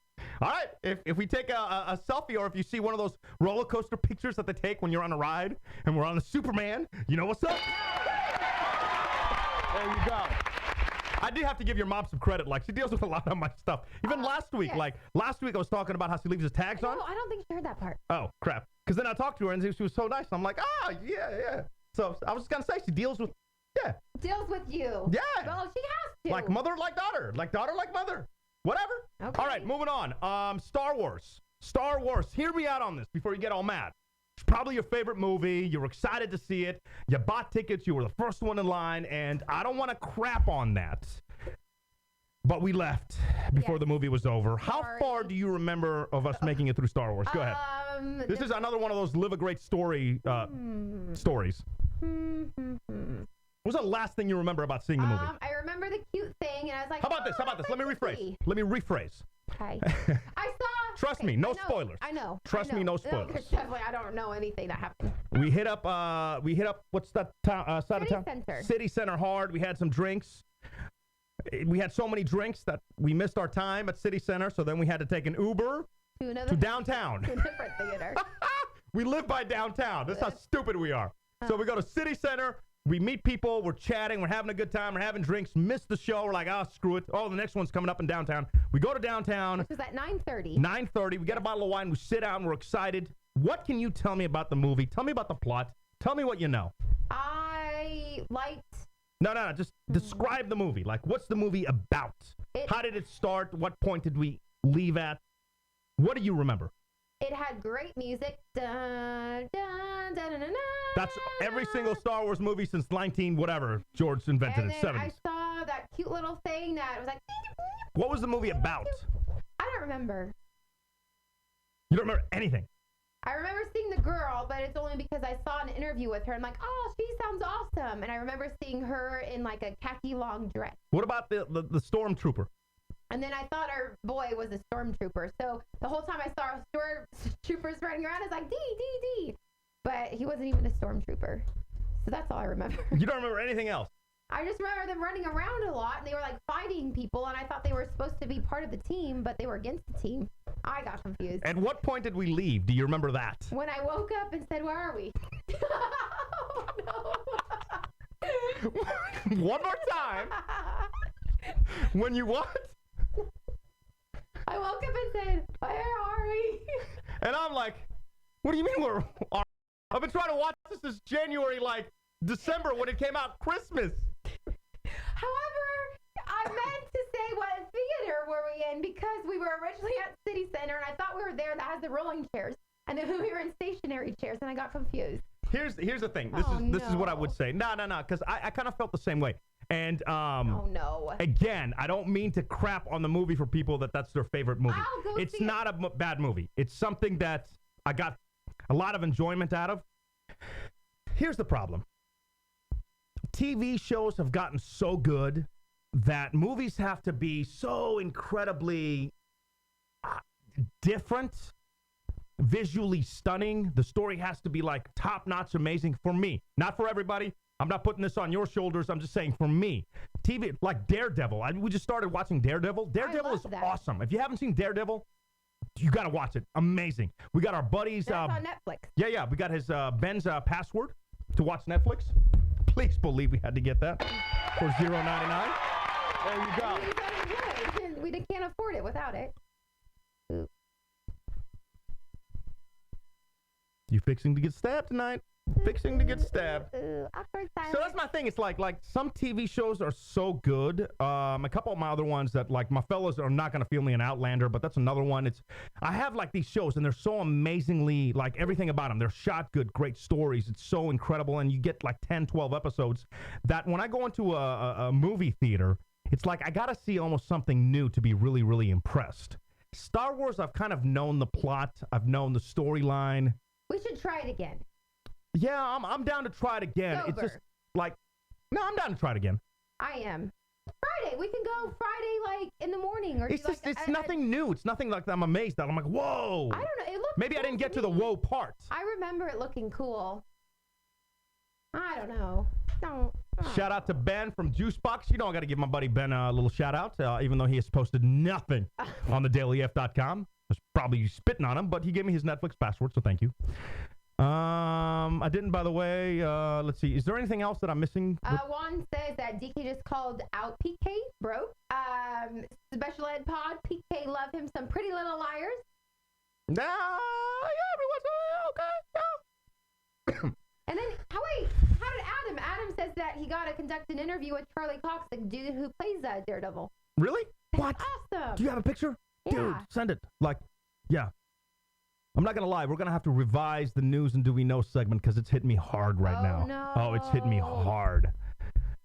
All right, if we take a selfie, or if you see one of those roller coaster pictures that they take when you're on a ride and we're on the Superman, you know what's up? There you go. I do have to give your mom some credit. Like, she deals with a lot of my stuff. Even last week, yes. like, last week I was talking about how she leaves his tags on. No, I don't think she heard that part. Oh, crap. Because then I talked to her, and she was so nice. I'm like, yeah. So I was just going to say, she deals with, Deals with you. Yeah. Well, she has to. like mother like daughter. Like daughter like mother. Whatever. Okay. All right, moving on. Star Wars. Hear me out on this before you get all mad. It's probably your favorite movie. You're excited to see it. You bought tickets. You were the first one in line. And I don't want to crap on that. But we left before the movie was over. How far do you remember of us making it through Star Wars? Go ahead. This is another one of those live a great story stories. What was the last thing you remember about seeing the movie? I remember the cute thing, and I was like, How about this? Let me rephrase. Okay. I saw. Trust me, no spoilers. I know. Trust me, no spoilers. There's definitely, I don't know anything that happened. We hit up. What's that town? Side of town? Center. City Center hard. We had some drinks. We had so many drinks that we missed our time at City Center. So then we had to take an Uber to downtown. To a different theater. We live by downtown. That's how stupid we are. So we go to City Center. We meet people. We're chatting. We're having a good time. We're having drinks. Miss the show. We're like, screw it. Oh, the next one's coming up in downtown. We go to downtown. This was at 9:30. 9:30. We get a bottle of wine. We sit down. We're excited. What can you tell me about the movie? Tell me about the plot. Tell me what you know. I liked. No. Just describe the movie. Like, what's the movie about? How did it start? What point did we leave at? What do you remember? It had great music. Dun, dun, dun, dun, dun, dun. That's every single Star Wars movie since 19 whatever George invented and it, then 70s. I saw that cute little thing that was like. What was the movie about? I don't remember. You don't remember anything? I remember seeing the girl, but it's only because I saw an interview with her. I'm like, oh, she sounds awesome. And I remember seeing her in like a khaki long dress. What about the stormtrooper? And then I thought our boy was a stormtrooper. So the whole time I saw stormtroopers running around, I was like, D. But he wasn't even a stormtrooper. So that's all I remember. You don't remember anything else? I just remember them running around a lot, and they were like fighting people, and I thought they were supposed to be part of the team, but they were against the team. I got confused. At what point did we leave? Do you remember that? When I woke up and said, where are we? Oh, no. One more time. When you what? I woke up and said, where are we? And I'm like, what do you mean I've been trying to watch this since January, like December when it came out, Christmas. However, I meant to say what theater were because we were originally at City Center, and I thought we were there that has the rolling chairs, and then we were in stationary chairs, and I got confused. Here's the thing. This is what I would say. No, because I kind of felt the same way. And oh no. Again, I don't mean to crap on the movie for people that's their favorite movie. It's not a bad movie. It's something that I got a lot of enjoyment out of. Here's the problem. TV shows have gotten so good that movies have to be so incredibly different, visually stunning. The story has to be like top-notch amazing for me. Not for everybody. I'm not putting this on your shoulders. I'm just saying for me. TV, like Daredevil. We just started watching Daredevil. Daredevil is awesome. If you haven't seen Daredevil, you got to watch it. Amazing. We got our buddies. That's on Netflix. Yeah. We got his Ben's password to watch Netflix. Please believe we had to get that for $0.99. There you go. We can't afford it without it. Ooh. You fixing to get stabbed tonight? Fixing to get stabbed. Awkward silence. So that's my thing. It's like some TV shows are so good. A couple of my other ones that like my fellows are not going to feel me an Outlander, but that's another one. I have like these shows and they're so amazingly like everything about them. They're shot good, great stories. It's so incredible. And you get like 10, 12 episodes that when I go into a movie theater, it's like I got to see almost something new to be really, really impressed. Star Wars, I've kind of known the plot. I've known the storyline. We should try it again. Yeah, I'm down to try it again. Sober. It's just like, no, I'm down to try it again. I am. Friday, we can go Friday like in the morning, or it's just it's nothing new. It's nothing like that. I'm amazed at. I'm like, whoa. I don't know. It looked. Maybe cool I didn't get to the whoa part. I remember it looking cool. I don't know. Don't. Shout out to Ben from Juicebox. You know I got to give my buddy Ben a little shout out, even though he has posted nothing on thedailyf.com. I was probably spitting on him, but he gave me his Netflix password, so thank you. I didn't, by the way. Let's see. Is there anything else that I'm missing? Juan says that DK just called out PK, bro. Special ed pod. PK love him some Pretty Little Liars. Yeah, everyone's okay. And then, wait, how did Adam? Adam says that he got to conduct an interview with Charlie Cox, the dude who plays Daredevil. Really? That's What? awesome. Do you have a picture? Yeah. Dude, send it. Yeah. I'm not going to lie. We're going to have to revise the news and do we know segment because it's hitting me hard right now. No. Oh, it's hitting me hard.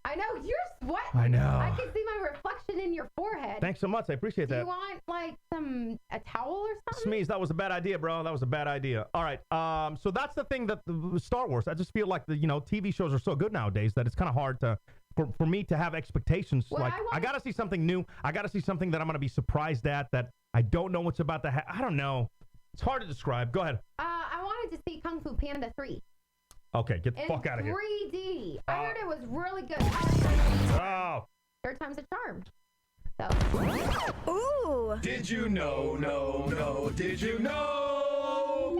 I know. You're sweating. I know. I can see my reflection in your forehead. Thanks so much. I appreciate that. Do you want, a towel or something? Smeeze, that was a bad idea, bro. That was a bad idea. All right. So that's the thing that the Star Wars, I just feel like the TV shows are so good nowadays that it's kind of hard for me to have expectations. Well, I got to see something new. I got to see something that I'm going to be surprised at that I don't know what's about to happen. I don't know. It's hard to describe. Go ahead. I wanted to see Kung Fu Panda 3. Okay, get the fuck out of here. 3D. I heard it was really good. Oh. Third time's a charm. So. Ooh. Did you know? No. Did you know?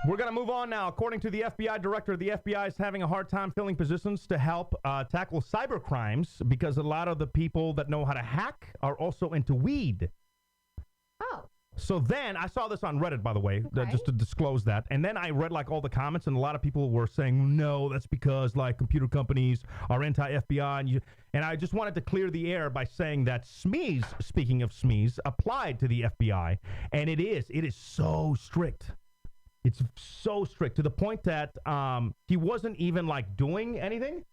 We're going to move on now. According to the FBI director, the FBI is having a hard time filling positions to help tackle cyber crimes because a lot of the people that know how to hack are also into weed. Oh. So then, I saw this on Reddit, by the way, just to disclose that. And then I read, all the comments, and a lot of people were saying, no, that's because, computer companies are anti-FBI. And I just wanted to clear the air by saying that Smeeze, speaking of Smeeze, applied to the FBI. And it is so strict. It's so strict to the point that he wasn't even, anything. anything.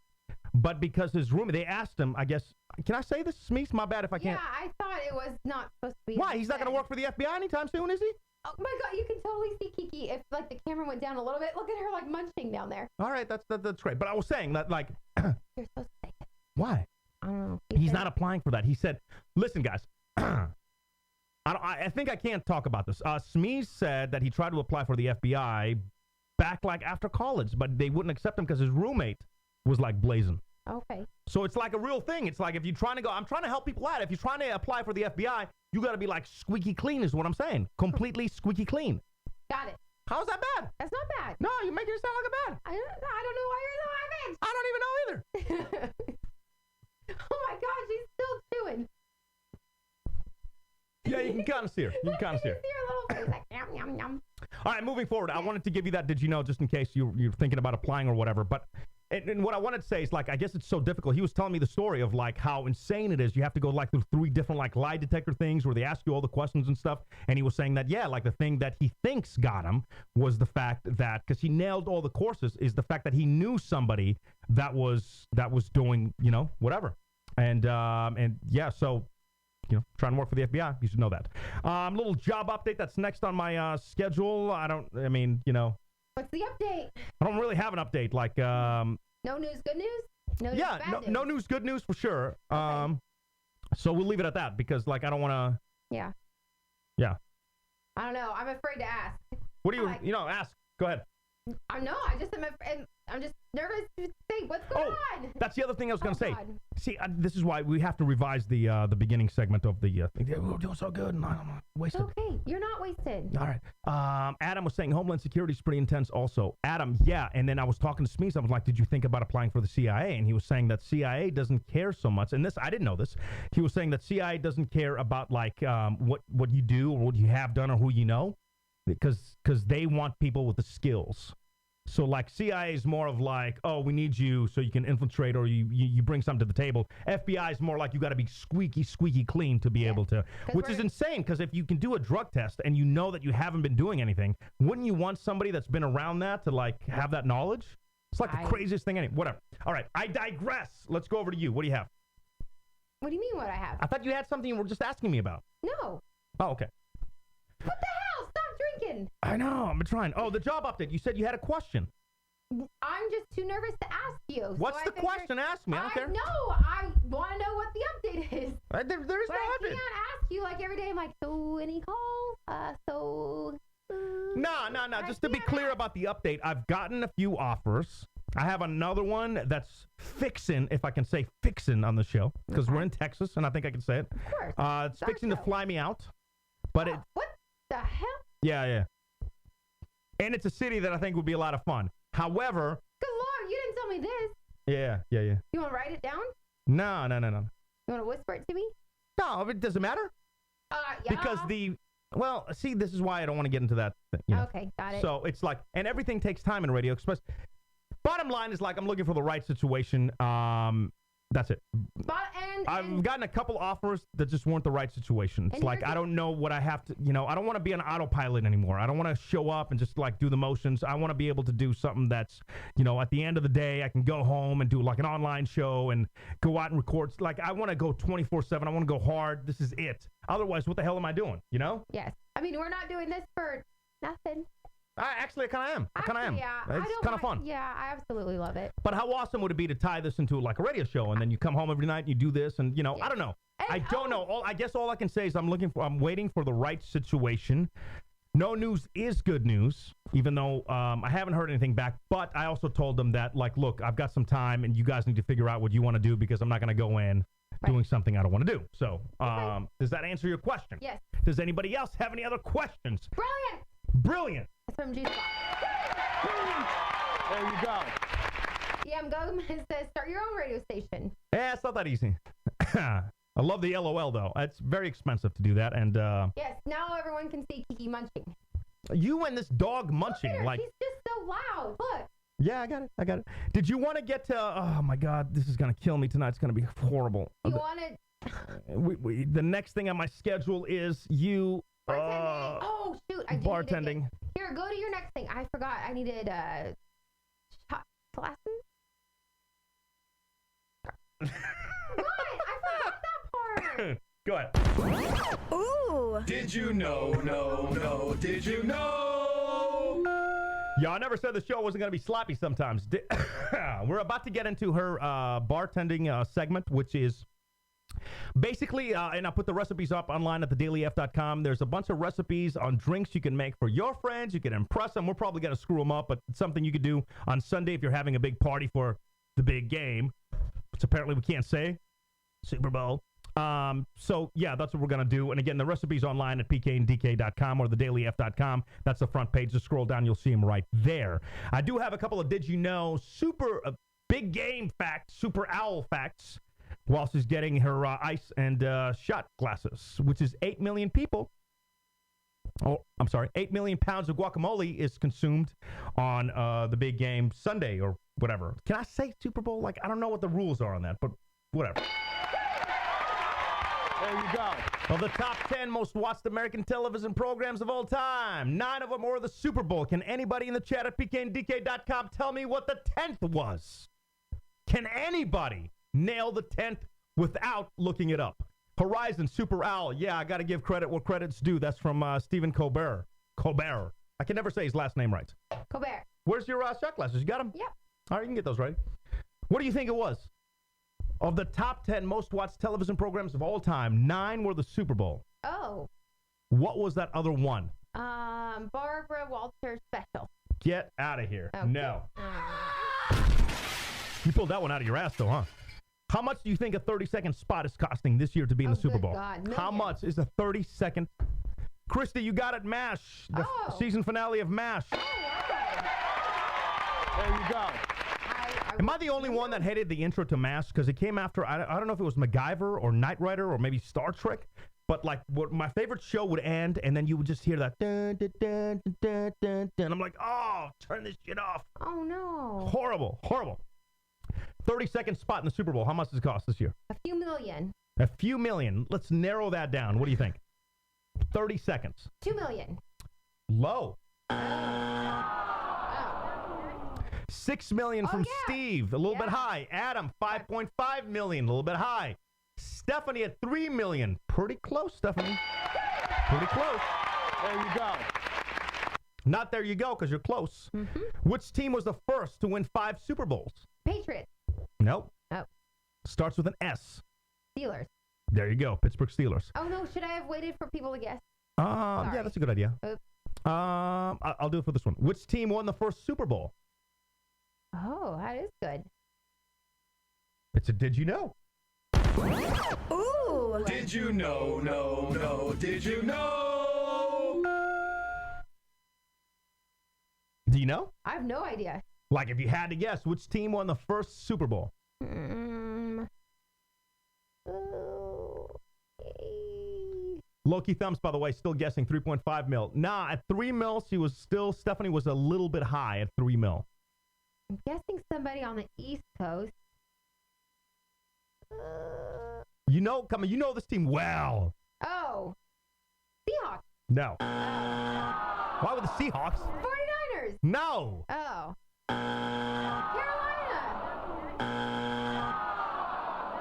But because his roommate, they asked him, I guess, can I say this, Smeeze? My bad if I can't. Yeah, I thought it was not supposed to be. Why? He's not going to work for the FBI anytime soon, is he? Oh my God, you can totally see Kiki if the camera went down a little bit. Look at her munching down there. All right, that's great. But I was saying that you're supposed to say it. Why? I don't know. He's not applying for that. He said, listen, guys, I think I can't talk about this. Smeeze said that he tried to apply for the FBI back after college, but they wouldn't accept him because his roommate was blazing. Okay. So it's a real thing. It's if you're trying to go, I'm trying to help people out. If you're trying to apply for the FBI, you got to be squeaky clean is what I'm saying. Completely squeaky clean. Got it. How's that bad? That's not bad. No, you're making it sound like a bad. I don't know why you're I don't even know either. Oh my God, she's still chewing. Yeah, you can kind of see her. You can kind of see her. See her little face yum, yum, yum. All right, moving forward, I wanted to give you that did you know just in case you're thinking about applying or whatever. But and what I wanted to say is, like, I guess it's so difficult. He was telling me the story of, like, how insane it is. You have to go, like, through 3 different, like, lie detector things where they ask you all the questions and stuff. And he was saying that, yeah, like, the thing that he thinks got him was the fact that, because he nailed all the courses, is the fact that he knew somebody that was doing, you know, whatever. And yeah, so, you know, trying to work for the FBI. You should know that. Little job update that's next on my schedule. I mean, you know. What's the update? I don't really have an update. Like, no news, good news? No news, yeah, bad news? no news, good news for sure. Okay. So we'll leave it at that because, like, I don't want to. Yeah. Yeah. I don't know. I'm afraid to ask. What do you, you know, ask. Go ahead. I know. I'm just nervous to think what's going on. That's the other thing I was going to say. God. See, this is why we have to revise the beginning segment of the thing. We're doing so good, and I'm wasted. Okay, you're not wasted. All right. Adam was saying Homeland Security is pretty intense also. Adam, yeah. And then I was talking to Smeeze. I was like, did you think about applying for the CIA? And he was saying that CIA doesn't care so much. And this, I didn't know this. He was saying that CIA doesn't care about, like, what you do or what you have done or who you know, because they want people with the skills. So, like, CIA is more of like, oh, we need you so you can infiltrate or you bring something to the table. FBI is more like you got to be squeaky clean to be able to, which is insane because if you can do a drug test and you know that you haven't been doing anything, wouldn't you want somebody that's been around that to, like, have that knowledge? It's like the craziest thing. Whatever. All right. I digress. Let's go over to you. What do you have? What do you mean what I have? I thought you had something you were just asking me about. No. Oh, okay. What the hell? Stop drinking. I know. I'm trying. Oh, the job update. You said you had a question. I'm just too nervous to ask you. What's the question? Ask me. I don't care. No, I want to know what the update is. There is no update. I can't ask you like every day. I'm like, so any calls? No. Just to be clear about the update, I've gotten a few offers. I have another one that's fixing, if I can say fixing on the show, because we're in Texas, and I think I can say it. Of course. It's fixing to fly me out. But what the hell? Yeah. And it's a city that I think would be a lot of fun. However... Good Lord, you didn't tell me this. Yeah. You want to write it down? No. You want to whisper it to me? No, it doesn't matter. Yeah. Because well, see, this is why I don't want to get into that thing. You know? Okay, got it. So it's like, and everything takes time in radio express. Bottom line is, like, I'm looking for the right situation. That's it. I've gotten a couple offers that just weren't the right situation. It's like, I don't know what I have to, I don't want to be an autopilot anymore. I don't want to show up and just, like, do the motions. I want to be able to do something that's, at the end of the day, I can go home and do, like, an online show and go out and record. Like, I want to go 24/7. I want to go hard. This is it. Otherwise, what the hell am I doing, Yes. I mean, we're not doing this for nothing. Actually, I kind of am. Yeah. It's kind of fun. Yeah, I absolutely love it. But how awesome would it be to tie this into, like, a radio show, and then you come home every night and you do this, and, I don't know. I don't know. I guess all I can say is I'm waiting for the right situation. No news is good news, even though I haven't heard anything back. But I also told them that, like, look, I've got some time, and you guys need to figure out what you want to do because I'm not going to go in doing something I don't want to do. So, does that answer your question? Yes. Does anybody else have any other questions? Brilliant. That's from Juice. There you go. Yeah, I'm going to start your own radio station. Yeah, it's not that easy. I love the LOL, though. It's very expensive to do that. And yes, now everyone can see Kiki munching. You and this dog munching. Like, he's just so loud. Look. Yeah, I got it. Did you want to get to... Oh, my God. This is going to kill me tonight. It's going to be horrible. You want to... The next thing on my schedule is you... Bartending. Oh, shoot. I bartending. Here, go to your next thing. I forgot. I needed shot glasses. What? I forgot that part. Go ahead. Ooh. Did you know? No. Did you know? Y'all never said the show wasn't going to be sloppy sometimes. We're about to get into her bartending segment, which is... Basically, and I'll put the recipes up online at thedailyf.com. There's a bunch of recipes on drinks you can make for your friends. You can impress them. We're probably going to screw them up, but it's something you could do on Sunday if you're having a big party for the big game, which apparently we can't say. Super Bowl. So, yeah, that's what we're going to do. And, again, the recipe's online at pkndk.com or thedailyf.com. That's the front page. Just scroll down. You'll see them right there. I do have a couple of Did You Know super big game facts, super owl facts, while she's getting her ice and shot glasses, which is 8 million people. Oh, I'm sorry. 8 million pounds of guacamole is consumed on the big game Sunday or whatever. Can I say Super Bowl? Like, I don't know what the rules are on that, but whatever. There you go. Of the top 10 most watched American television programs of all time, 9 of them were the Super Bowl. Can anybody in the chat at pkndk.com tell me what the 10th was? Can anybody nail the 10th without looking it up? Horizon, Super Owl. Yeah, I got to give credit where credit's due. That's from Stephen Colbert. Colbert. I can never say his last name right. Colbert. Where's your shot glasses? You got them? Yep. All right, you can get those right. What do you think it was? Of the top 10 most watched television programs of all time, 9 were the Super Bowl. Oh. What was that other one? Barbara Walters Special. Get out of here. Okay. No. You pulled that one out of your ass, though, huh? How much do you think a 30-second spot is costing this year to be in the Super Bowl? God. How much is a 30-second? Christy, you got it, MASH. The season finale of MASH. There you go. Am I the only one that hated the intro to MASH? Because it came after, I don't know if it was MacGyver or Knight Rider or maybe Star Trek. But, like, my favorite show would end, and then you would just hear that, dun, dun, dun, dun, dun, dun, dun. I'm like, oh, turn this shit off. Oh, no. Horrible, horrible. 30-second spot in the Super Bowl. How much does it cost this year? A few million. A few million. Let's narrow that down. What do you think? 30 seconds. 2 million. Low. 6 million from Steve. A little bit high. Adam, 5.5 million. A little bit high. Stephanie at 3 million. Pretty close, Stephanie. Pretty close. There you go. Not there you go, because you're close. Mm-hmm. Which team was the first to win 5 Super Bowls? Patriots. Nope. Oh. Starts with an S. Steelers. There you go. Pittsburgh Steelers. Oh, no. Should I have waited for people to guess? Yeah, that's a good idea. Oops. I'll do it for this one. Which team won the first Super Bowl? Oh, that is good. It's a did you know? Ooh. Did you know, no, did you know? Do you know? I have no idea. Like, if you had to guess, which team won the first Super Bowl? Loki Thumbs, by the way, still guessing 3.5 mil. Nah, at 3 mil, Stephanie was a little bit high at 3 mil. I'm guessing somebody on the East Coast. You know this team well. Oh. Seahawks. No. Why would the Seahawks? 49ers. No. Oh. Carolina.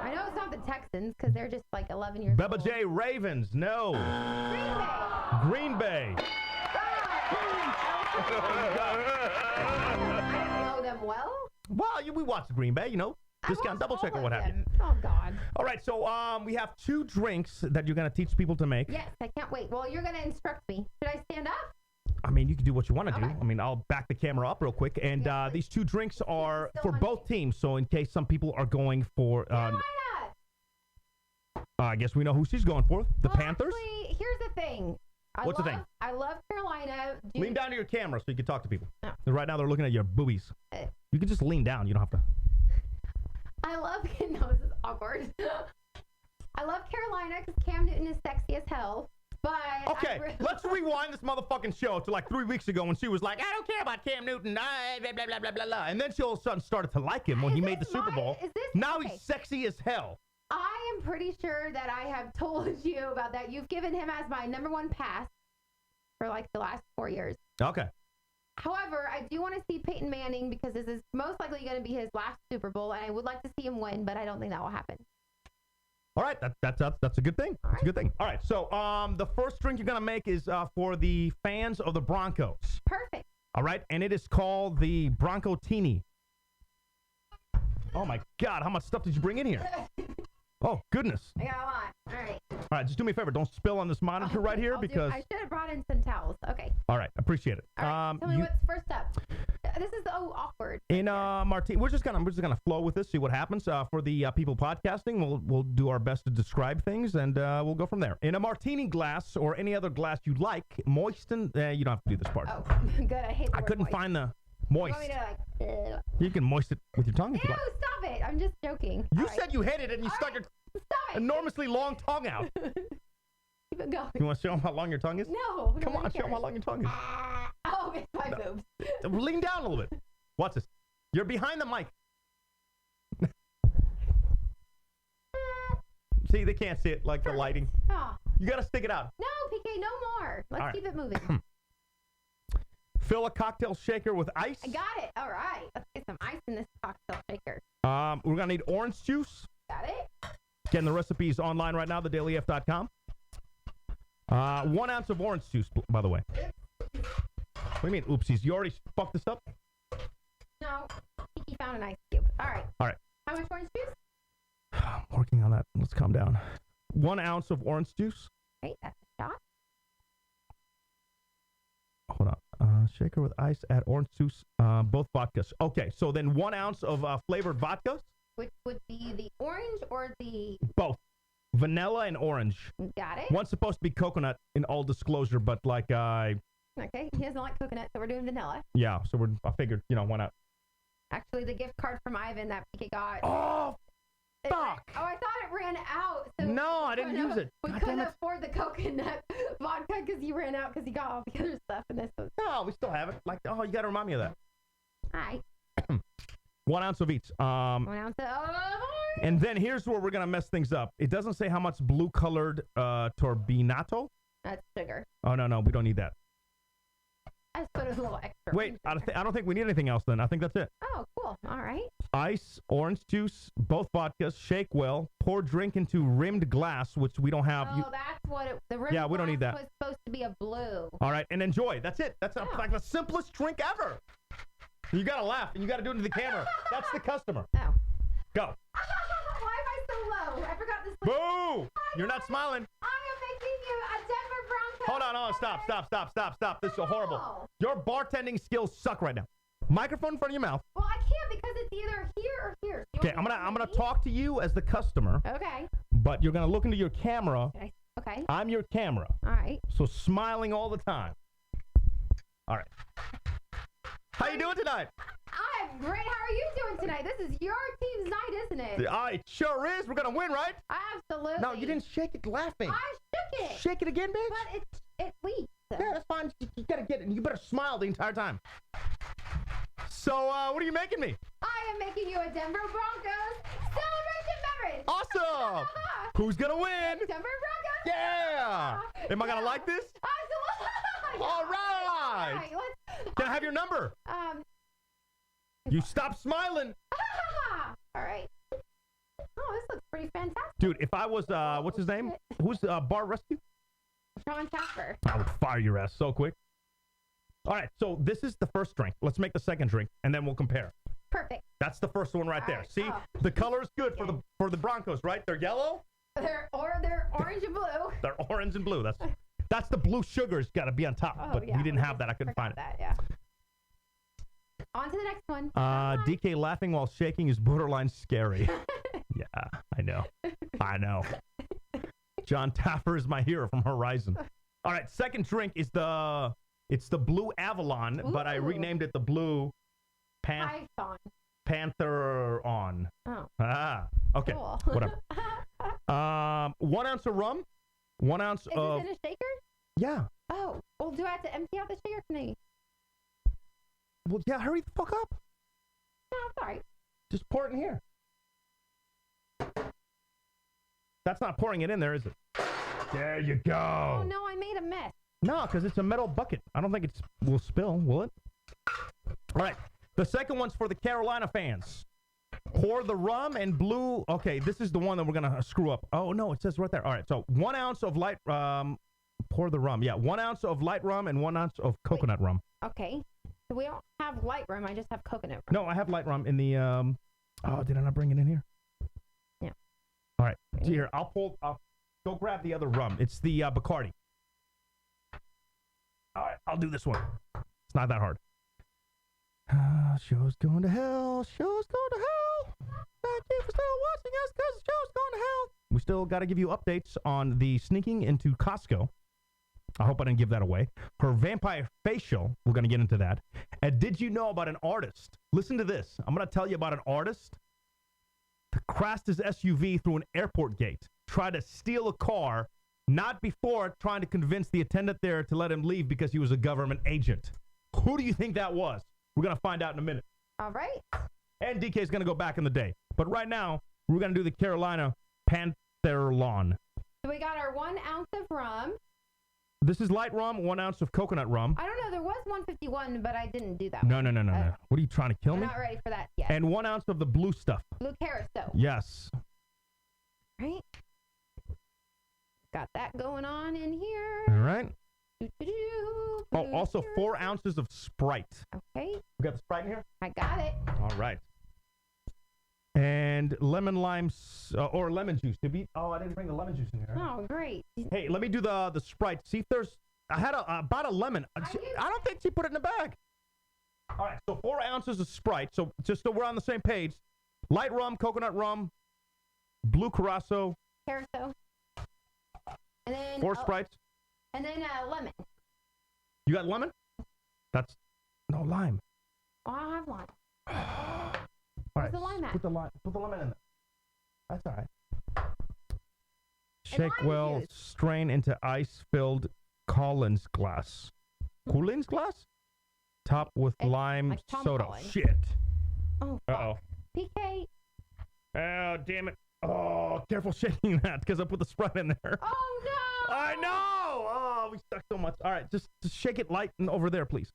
I know it's not the Texans because they're just like 11 years Beba old. J. Ravens. No. Green Bay. Green Bay. I know them well. Well, we watched Green Bay, Discount double check or what have you. Oh, God. All right, so we have 2 drinks that you're going to teach people to make. Yes, I can't wait. Well, you're going to instruct me. Should I stand up? I mean, you can do what you want to do. Okay. I mean, I'll back the camera up real quick. And these 2 drinks are for both teams. So in case some people are going for... I guess we know who she's going for. The Panthers. Actually, here's the thing. What's the thing? I love Carolina. Lean down to your camera so you can talk to people. Oh. Right now they're looking at your boobies. You can just lean down. You don't have to... I love... No, this is awkward. I love Carolina because Cam Newton is sexy as hell. But okay, let's rewind this motherfucking show to like 3 weeks ago when she was like, I don't care about Cam Newton, blah, blah, blah, blah, blah, blah. And then she all of a sudden started to like him when he made the Super Bowl. Now he's sexy as hell. I am pretty sure that I have told you about that. You've given him as my #1 pass for like the last 4 years. Okay. However, I do want to see Peyton Manning because this is most likely going to be his last Super Bowl, and I would like to see him win, but I don't think that will happen. All right, that's a good thing. That's a good thing. All right, so the first drink you're going to make is for the fans of the Broncos. Perfect. All right, and it is called the Bronco Teeny. Oh, my God, how much stuff did you bring in here? Oh, goodness. I got a lot. All right. All right, just do me a favor. Don't spill on this monitor right here because... I should have brought in some towels. Okay. All right, appreciate it. All right, tell me what's first up. This is so awkward. In Martini, we're just gonna flow with this, see what happens. For the people podcasting, we'll do our best to describe things, and we'll go from there. In a martini glass or any other glass you like, moisten. You don't have to do this part. Oh, good. I hate. I couldn't find the moist. You want me to like? You can moist it with your tongue if you like. Stop it! I'm just joking. You said you hated it, and you stuck your enormously long tongue out. Keep it going. You want to show them how long your tongue is? No. Come on, show them how long your tongue is. Oh, it's my boobs. Lean down a little bit. Watch this. You're behind the mic. See, they can't see it like the lighting. Oh. You got to stick it out. No, PK, no more. Let's right. keep it moving. Fill a cocktail shaker with ice. I got it. All right. Let's get some ice in this cocktail shaker. We're going to need orange juice. Got it. Again, the recipe's online right now, thedailyf.com. 1 ounce of orange juice, by the way. What do you mean, oopsies? You already fucked this up? No. Kiki found an ice cube. All right. All right. How much orange juice? I'm working on that. Let's calm down. 1 ounce of orange juice. Great. That's a shot. Hold on. Shaker with ice, add orange juice, both vodkas. Okay, so then 1 ounce of flavored vodkas. Which would be the orange or the... Both. Vanilla and orange. Got it. One's supposed to be coconut in all disclosure, but like Okay, he doesn't like coconut, so we're doing vanilla. Yeah, so I figured, why not? Actually, the gift card from Ivan that PK got. Oh, fuck. Oh, I thought it ran out. So No, I didn't use it. We God couldn't damn it. afford the coconut vodka because he ran out because he got all the other stuff in this. So, No, we still have it. Like, you got to remind me of that. all right. 1 ounce of each. 1 ounce of orange. And then here's where we're going to mess things up. It doesn't say how much blue-colored turbinato. That's sugar. Oh, no, we don't need that. I just put a little extra. Wait, I don't think we need anything else then. I think that's it. Oh, cool. All right. Ice, orange juice, both vodkas, shake well, pour drink into rimmed glass, which we don't have. Oh, that's what it... The rim Yeah, we don't need that. was supposed to be a blue. All right, and enjoy. That's it. That's like the simplest drink ever. You got to laugh, and you got to do it to the camera. That's the customer. Oh. Go. Why am I so low? I forgot this. Boo! You're not smiling. I am making you a Denver Broncos. Hold on. Stop. This is horrible. No. Your bartending skills suck right now. Microphone in front of your mouth. Well, I can't because it's either here or here. So Okay, I'm gonna talk to you as the customer. Okay. But you're gonna look into your camera. Okay. I'm your camera. All right. So smiling all the time. All right. How you doing tonight? I'm great. How are you doing tonight? This is your team's night, isn't it? It sure is. We're gonna win, right? Absolutely. No, you didn't shake it laughing. I shook it. Shake it again, bitch. But it leaks. Yeah, that's fine. You gotta get it. You better smile the entire time. So, what are you making me? I am making you a Denver Broncos celebration beverage. Awesome. Who's gonna win? Denver Broncos. Yeah. Am I gonna like this? Absolutely. All right. All right. Can I have your number? You stop smiling. All right. Oh, this looks pretty fantastic. Dude, if I was, what's his name? Who's Bar Rescue? Sean Tapper. I would fire your ass so quick. All right, so this is the first drink. Let's make the second drink, and then we'll compare. Perfect. That's the first one right there. right. See, the color is good for the Broncos, right? They're yellow. They're orange and blue. They're orange and blue. That's the blue sugar's got to be on top, but we didn't have that. I couldn't find it. That, yeah. On to the next one. DK laughing while shaking is borderline scary. Yeah, I know. John Taffer is my hero from Horizon. All right, second drink is the Blue Avalon, but I renamed it the Blue Python. Panther on. Oh. Okay. Cool. Whatever. 1 ounce of rum. 1 ounce of. Is this in a shaker? Yeah. Oh. Well, do I have to empty out the shaker? Can I? Well, yeah. Hurry the fuck up. No, it's all right. Just pour it in here. That's not pouring it in there, is it? There you go. Oh no, I made a mess. No, because it's a metal bucket. I don't think it will spill, will it? All right. The second one's for the Carolina fans. Pour the rum and blue. Okay, this is the one that we're going to screw up. Oh, no, it says right there. All right, so 1 ounce of light, pour the rum. Yeah, 1 ounce of light rum and 1 ounce of coconut rum. Okay. So we don't have light rum. I just have coconut rum. No, I have light rum in the, oh, did I not bring it in here? Yeah. All right, so here, I'll go grab the other rum. It's the Bacardi. All right, I'll do this one. It's not that hard. Show's going to hell. Show's going to hell. Thank you for still watching us because the show's going to hell. We still got to give you updates on the sneaking into Costco. I hope I didn't give that away. Her vampire facial, we're going to get into that. And did you know about an artist? Listen to this. I'm going to tell you about an artist that crashed his SUV through an airport gate, tried to steal a car, not before trying to convince the attendant there to let him leave because he was a government agent. Who do you think that was? We're going to find out in a minute. All right. And DK is going to go back in the day. But right now, we're going to do the Carolina Pantherlawn. So we got our 1 ounce of rum. This is light rum, 1 ounce of coconut rum. I don't know. There was 151, but I didn't do that No. one. No. What are you trying to kill I'm me? not ready for that yet. And 1 ounce of the blue stuff. Blue Carousel. Yes. Right. Got that going on in here. All right. Doo-doo-doo. Oh, Blue also 4 Carousel. ounces of Sprite. Okay. We got the Sprite in here? I got it. All right. And lemon lime or lemon juice. I didn't bring the lemon juice in here. Oh, great. Hey, let me do the Sprite. See if there's. I had about a lemon. I don't think she put it in the bag. All right, so 4 ounces of Sprite. So just so we're on the same page, light rum, coconut rum, blue Curaçao, Carousel. And then 4 Sprites. And then lemon. You got lemon? That's no lime. Oh, I have lime. All Where's the lime at? Put the lemon in there. That's all right. And Shake lime well, juice. strain into ice-filled Collins glass. Collins glass? Top with It's lime like Tom soda. Collins. Shit. Oh, Uh-oh. PK. Oh, damn it. Oh, careful shaking that because I put the Sprite in there. Oh, no. I know. Oh, we stuck so much. All right, just shake it light and over there, please.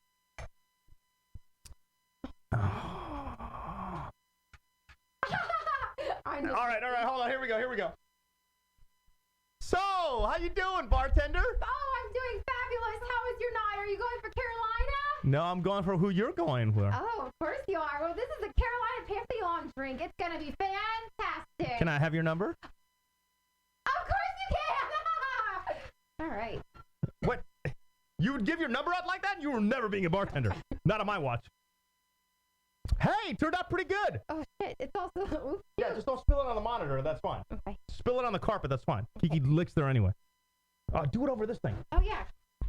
I know. All right, hold on. Here we go. So, how you doing, bartender? Oh, I'm doing fabulous. How is your night? Are you going for Carolina? No, I'm going for who you're going for. Oh, of course you are. Well, this is a Carolina Pantherlawn drink. It's going to be fantastic. Can I have your number? Of course you can. All right. What? You would give your number out like that? You were never being a bartender. Not on my watch. Hey, turned out pretty good. Oh, shit. It's also... Oops. Yeah, just don't spill it on the monitor. That's fine. Okay. Spill it on the carpet. That's fine. Kiki licks there anyway. Do it over this thing. Oh, yeah.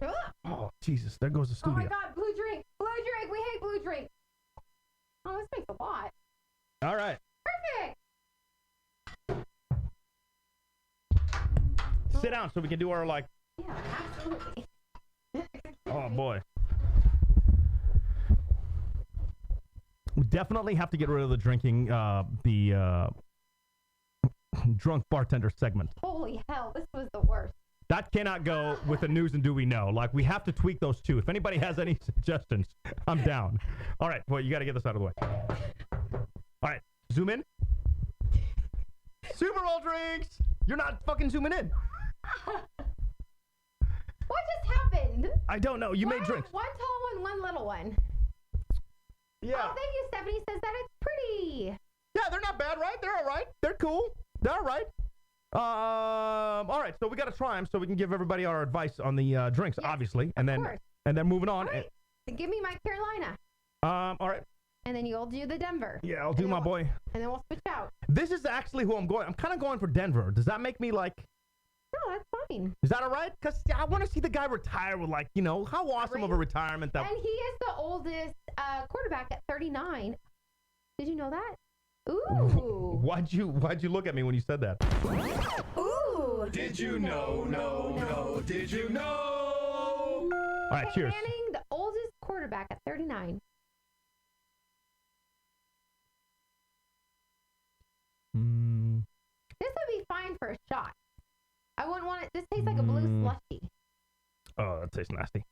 Ugh. Oh, Jesus. There goes the Oh, studio. my God. Blue drink. Blue drink. We hate blue drink. Oh, this makes a lot. All right. Perfect. Sit down so we can do our, Yeah, absolutely. Oh, boy. We definitely have to get rid of the drinking, the drunk bartender segment. Holy hell. This was the worst. That cannot go with the news and do we know. Like, we have to tweak those two. If anybody has any suggestions, I'm down. All right, well, you got to get this out of the way. All right, zoom in. Super Bowl drinks. You're not fucking zooming in. What just happened? I don't know. You made drinks. One tall one, one little one. Yeah. Oh, thank you, Stephanie. Says that it's pretty. Yeah, they're not bad, right? They're all right. They're cool. They're all right. All right, so we got to try them so we can give everybody our advice on the drinks, Yes, obviously, of course. and then moving on. All right. Then give me my Carolina. All right. And then you'll do the Denver. Yeah, I'll do my boy. And then we'll switch out. This is actually who I'm going. I'm kind of going for Denver. Does that make me like? No, that's fine. Is that all right? Because I want to see the guy retire with, like, you know, how awesome of a retirement that. And he is the oldest quarterback at 39. Did you know that? Ooh. Why'd you look at me when you said that? Ooh. Did you know? No. Did you know? All right, cheers. Manning, the oldest quarterback at 39. This would be fine for a shot. I wouldn't want it. This tastes like a blue slushy. Oh, that tastes nasty.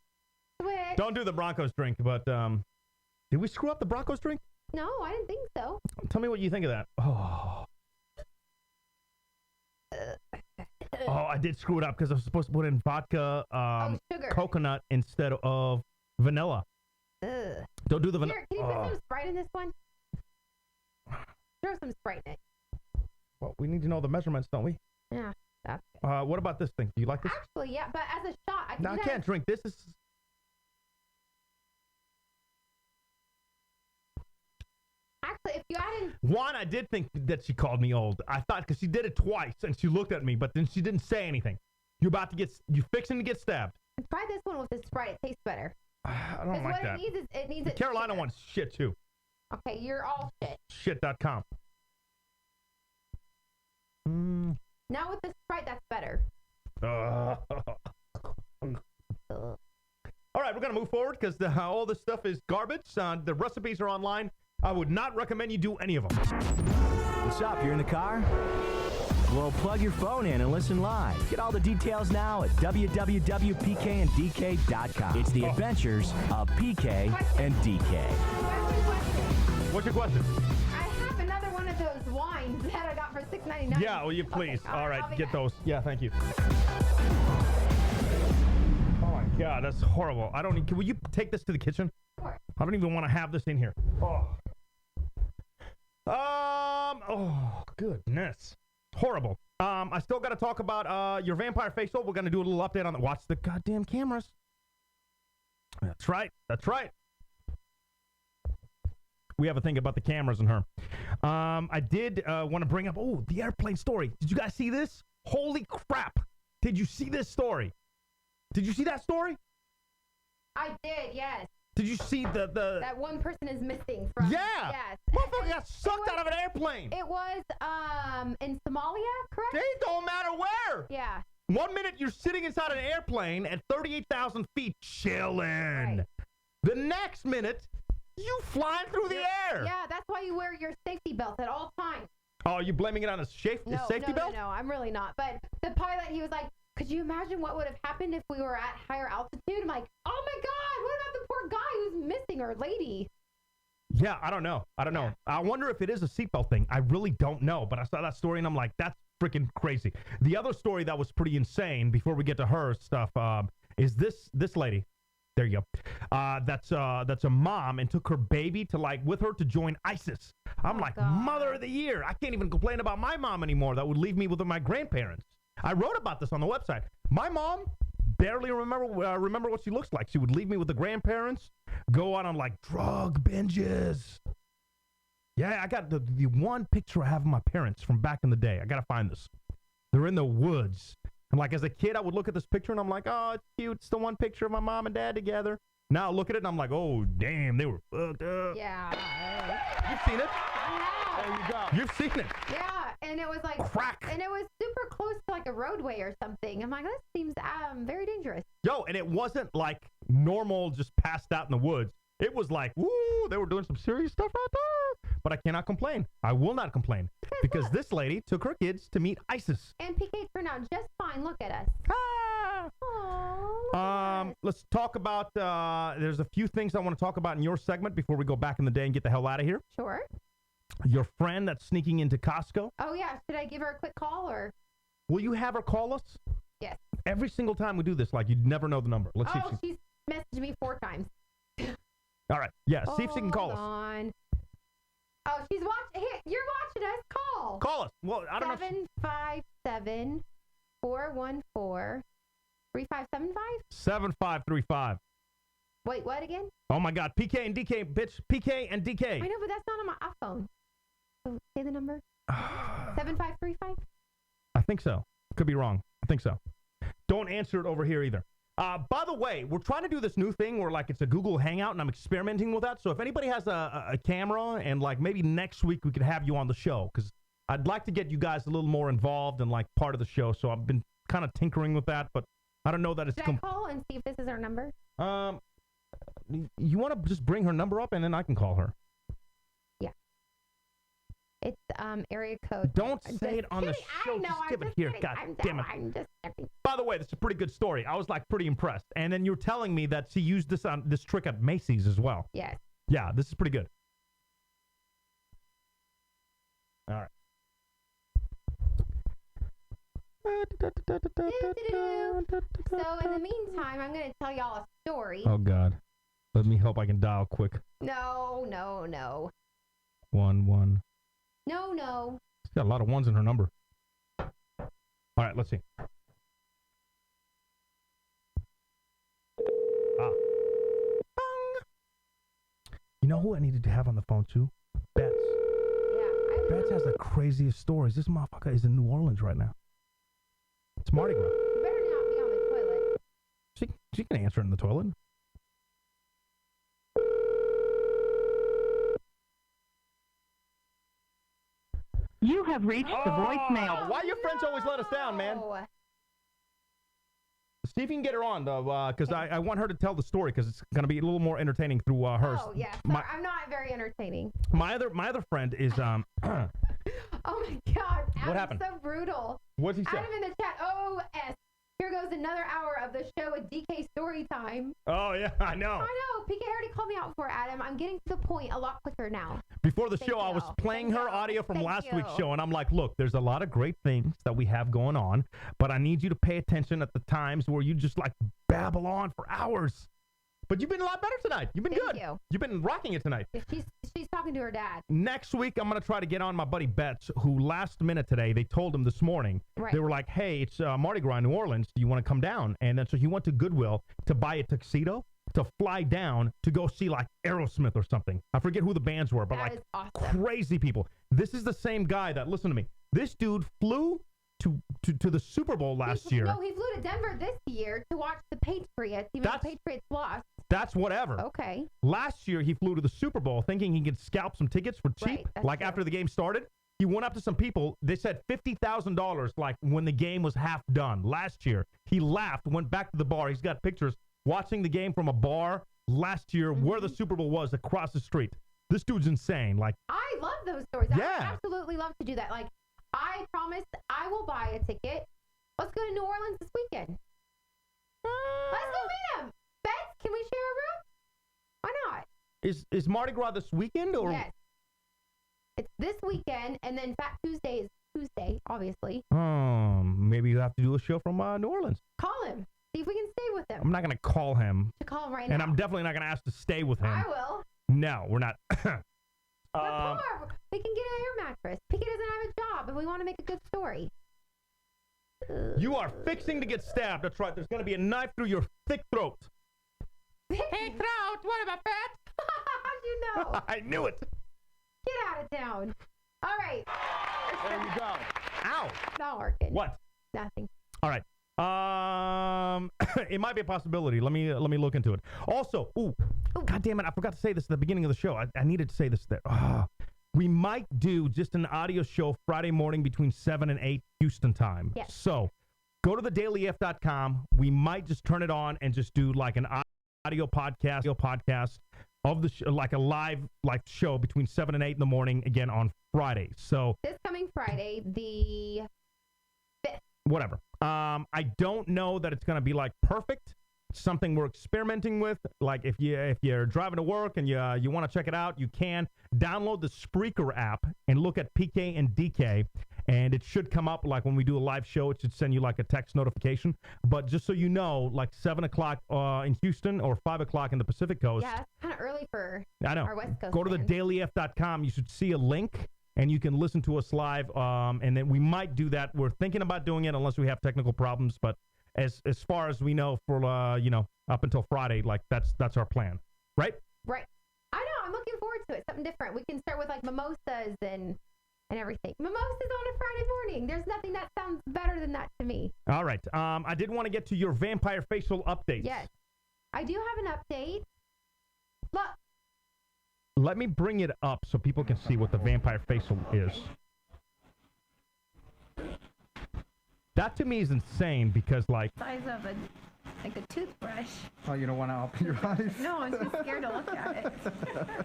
Switch. Don't do the Broncos drink, but did we screw up the Broncos drink? No, I didn't think so. Tell me what you think of that. Oh, I did screw it up because I was supposed to put in vodka, sugar. coconut instead of vanilla. Ugh. Don't do the vanilla. Here, can you put some Sprite in this one? Throw some Sprite in it. Well, we need to know the measurements, don't we? Yeah, that's What about this thing? Do you like this? actually, yeah, but as a shot, I can No, I do that. can't drink. This is. Actually, if you add in, One, I did think that she called me old. I thought because she did it twice and she looked at me, but then she didn't say anything. You're fixing to get stabbed. try this one with the Sprite. It tastes better. I don't Because like what that. it needs The it. Carolina sugar. one's shit too. Okay, you're all shit. Shit.com. Now with the Sprite, that's better. All right, we're going to move forward because all this stuff is garbage. The recipes are online. I would not recommend you do any of them. What's up? You're in the car? Well, plug your phone in and listen live. Get all the details now at www.pkanddk.com. It's the adventures of PK and DK. What's your question? I have another one of those wines that I got for $6.99. Yeah, will you please? Okay, All right, I'll be get back. those. Yeah, thank you. Oh my God, that's horrible. I don't need. Will you take this to the kitchen? Sure. I don't even want to have this in here. Oh, goodness. Horrible. I still got to talk about your vampire facial. We're going to do a little update on the. Watch the goddamn cameras. That's right. That's right. We have a thing about the cameras and her. I did want to bring up, the airplane story. Did you guys see this? Holy crap. Did you see this story? Did you see that story? I did, yes. Did you see the That one person is missing from. Yeah. Yes. Motherfucker got sucked out of an airplane. It was in Somalia, correct? It don't matter where. Yeah. 1 minute you're sitting inside an airplane at 38,000 feet chilling. Right. The next minute, you flying through the air. Yeah, that's why you wear your safety belt at all times. Oh, you blaming it on his safety belt? No, I'm really not. But the pilot, he was like, could you imagine what would have happened if we were at higher altitude? I'm like, oh my God, what about the poor guy who's missing, or lady? Yeah, I don't know. I wonder if it is a seatbelt thing. I really don't know. But I saw that story and I'm like, that's freaking crazy. The other story that was pretty insane before we get to her stuff is this lady. There you go. That's a mom and took her baby with her to join ISIS. I'm like, God. Mother of the Year. I can't even complain about my mom anymore. That would leave me with my grandparents. I wrote about this on the website. My mom barely remember what she looks like. She would leave me with the grandparents, go out on drug binges. Yeah, I got the one picture I have of my parents from back in the day. I got to find this. They're in the woods. And as a kid, I would look at this picture and I'm like, oh, it's cute. It's the one picture of my mom and dad together. Now I look at it and I'm like, oh, damn, they were fucked up. Yeah. You've seen it? There you go. You've seen it. Yeah, and it was crack. And it was super close to a roadway or something. I'm like, this seems very dangerous. Yo, and it wasn't normal, just passed out in the woods. It was woo, they were doing some serious stuff right there. But I cannot complain. I will not complain. Because this lady took her kids to meet ISIS. And PK turned out just fine. Look at us. Aww, let's talk about, there's a few things I want to talk about in your segment before we go back in the day and get the hell out of here. Sure. Your friend that's sneaking into Costco. Oh, yeah. Should I give her a quick call or? Will you have her call us? Yes. Every single time we do this, you'd never know the number. Let's see if she's messaged me 4 times. All right. Yeah, see if she can call us. On. Oh, she's watching. Hey, you're watching us. Call. Call us. Well, I don't know. 757-414-3575? 7535. Wait, what again? Oh, my God. PK and DK, bitch. PK and DK. I know, but that's not on my iPhone. So say the number. 7535? I think so. Could be wrong. I think so. Don't answer it over here either. By the way, we're trying to do this new thing where it's a Google Hangout and I'm experimenting with that. So if anybody has a camera and maybe next week we could have you on the show, because I'd like to get you guys a little more involved and part of the show. So I've been kind of tinkering with that, but I don't know that it's. Should I call and see if this is her number? You want to just bring her number up and then I can call her. Yeah. It's area code. Don't say it on the show. I know, just I'm give it just here. kidding. God I'm damn it. I'm just kidding. By the way, this is a pretty good story. I was pretty impressed. And then you're telling me that she used this trick at Macy's as well. Yes. Yeah, this is pretty good. All right. So in the meantime, I'm going to tell y'all a story. Oh, God. Let me hope I can dial quick. No. 1. No. She's got a lot of ones in her number. All right, let's see. You know who I needed to have on the phone, too? Bets. Yeah. Bets has the craziest stories. This motherfucker is in New Orleans right now. It's Mardi Gras. You better not be on the toilet. She can answer in the toilet. You have reached the voicemail. Why your friends always let us down, man? See if you can get her on, because I want her to tell the story, because it's going to be a little more entertaining through hers. Oh, yeah. Sorry, I'm not very entertaining. My other friend is... Oh, my God. Adam's What happened? so brutal. What'd he say? Adam in the chat, OS. Here goes another hour of the show with DK story time. Oh, yeah, I know. I know. PK already called me out for Adam. I'm getting to the point a lot quicker now. Before the show, I was playing her audio from last week's show, and I'm like, look, there's a lot of great things that we have going on, but I need you to pay attention at the times where you just, like, babble on for hours. But you've been a lot better tonight. You've been good. Thank you. You've been rocking it tonight. She's talking to her dad. Next week, I'm going to try to get on my buddy Betts, who last minute today, they told him this morning, Right. They were like, hey, it's Mardi Gras in New Orleans. Do you want to come down? And then so he went to Goodwill to buy a tuxedo to fly down to go see like Aerosmith or something. I forget who the bands were, but That like is awesome. crazy people. This is the same guy that, listen to me, this dude flew to the Super Bowl last year. No, he flew to Denver this year to watch the Patriots, even though the Patriots lost. That's whatever. Okay. Last year, he flew to the Super Bowl thinking he could scalp some tickets for cheap. Right, that's like true. after the game started, he went up to some people. They said $50,000 like when the game was half done last year. He laughed, went back to the bar. He's got pictures watching the game from a bar last year where the Super Bowl was across the street. This dude's insane. Like, I love those stories. Yeah. I would absolutely love to do that. Like, I promise I will buy a ticket. Let's go to New Orleans this weekend. Let's go meet him. Beth, can we share a room? Why not? is Mardi Gras this weekend or? Yes. It's this weekend, and then Fat Tuesday is Tuesday, obviously. Maybe you have to do a show from New Orleans. Call him. See if we can stay with him. I'm not gonna call him, To call him right and now. I'm definitely not gonna ask to stay with him. I will. No, we're not. We're poor. We can get an air mattress. Picky doesn't have a job, and we want to make a good story. You are fixing to get stabbed. That's right. There's gonna be a knife through your thick throat. Hey, throat. What about that? How'd you know? I knew it. Get out of town. All right. There you go. Ow. Not working. What? Nothing. All right. It might be a possibility. Let me look into it. Also, God damn it, I forgot to say this at the beginning of the show. I needed to say this. We might do just an audio show Friday morning between 7 and 8 Houston time. Yes. So go to thedailyf.com. We might just turn it on and just do like an audio podcast of the like a live show between 7 and 8 in the morning again on Friday. So This coming Friday, the 5th. whatever. I don't know that it's going to be like perfect. Something we're experimenting with. Like if you're driving to work and you want to check it out, you can download the Spreaker app and look at PK and DK, and it should come up like when we do a live show. It should send you like a text notification. But just so you know, like 7 o'clock in Houston or 5 o'clock in the Pacific Coast. Yeah, that's kind of early for I know. our West Coast Go to fans. thedailyf.com. You should see a link, and you can listen to us live. And then we might do that. We're thinking about doing it unless we have technical problems. But as far as we know, for up until Friday, like that's our plan, right? Right. I know. I'm looking forward to it. Something different. We can start with like mimosas and everything. Mimosas on a Friday morning. There's nothing that sounds better than that to me. All right. I did want to get to your vampire facial updates. Yes. I do have an update. Look. Let me bring it up so people can see what the vampire facial is. That to me is insane because like Size of a toothbrush. Oh, you don't want to open your eyes? No, I'm too scared to look at it.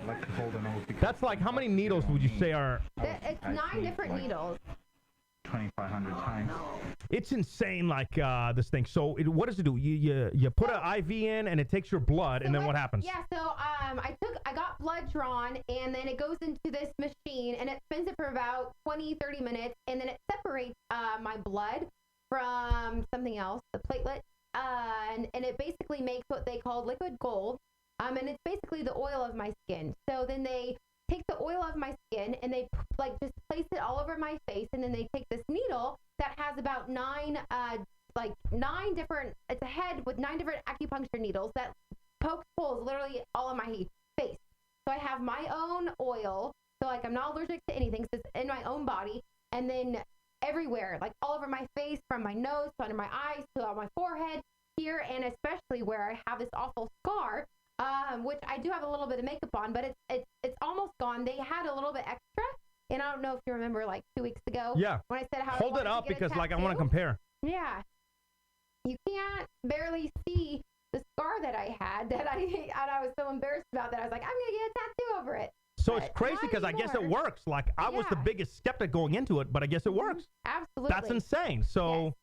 Like to hold an old that's like how many needles would you say are? It's 9 different needles. 2,500 times. It's insane, like this thing. So what does it do? You put an IV in and it takes your blood, and then what happens? Yeah, so I got blood drawn, and then it goes into this machine, and it spins it for about 20-30 minutes, and then it separates my blood from something else, the platelet, and it basically makes what they call liquid gold, and it's basically the oil of my skin. So then they take the oil of my skin and they like just place it all over my face, and then they take this needle that has about 9 different, it's a head with 9 different acupuncture needles that pokes holes literally all in my face. So I have my own oil, so like I'm not allergic to anything, so it's in my own body, and then everywhere, like all over my face, from my nose to under my eyes to on my forehead here, and especially where I have this awful scar, which I do have a little bit of makeup on, but it's almost gone. They had a little bit extra, and I don't know if you remember like 2 weeks ago. Yeah. When I said how Hold I it wanted up to get a because like I want to tattoo. compare. Yeah. You can't barely see the scar that I had that I was so embarrassed about that I was like, I'm going to get a tattoo over it. So But it's crazy not because I guess it anymore. works. Like, I was the Yeah. biggest skeptic going into it, but I guess it works. Absolutely. That's insane. So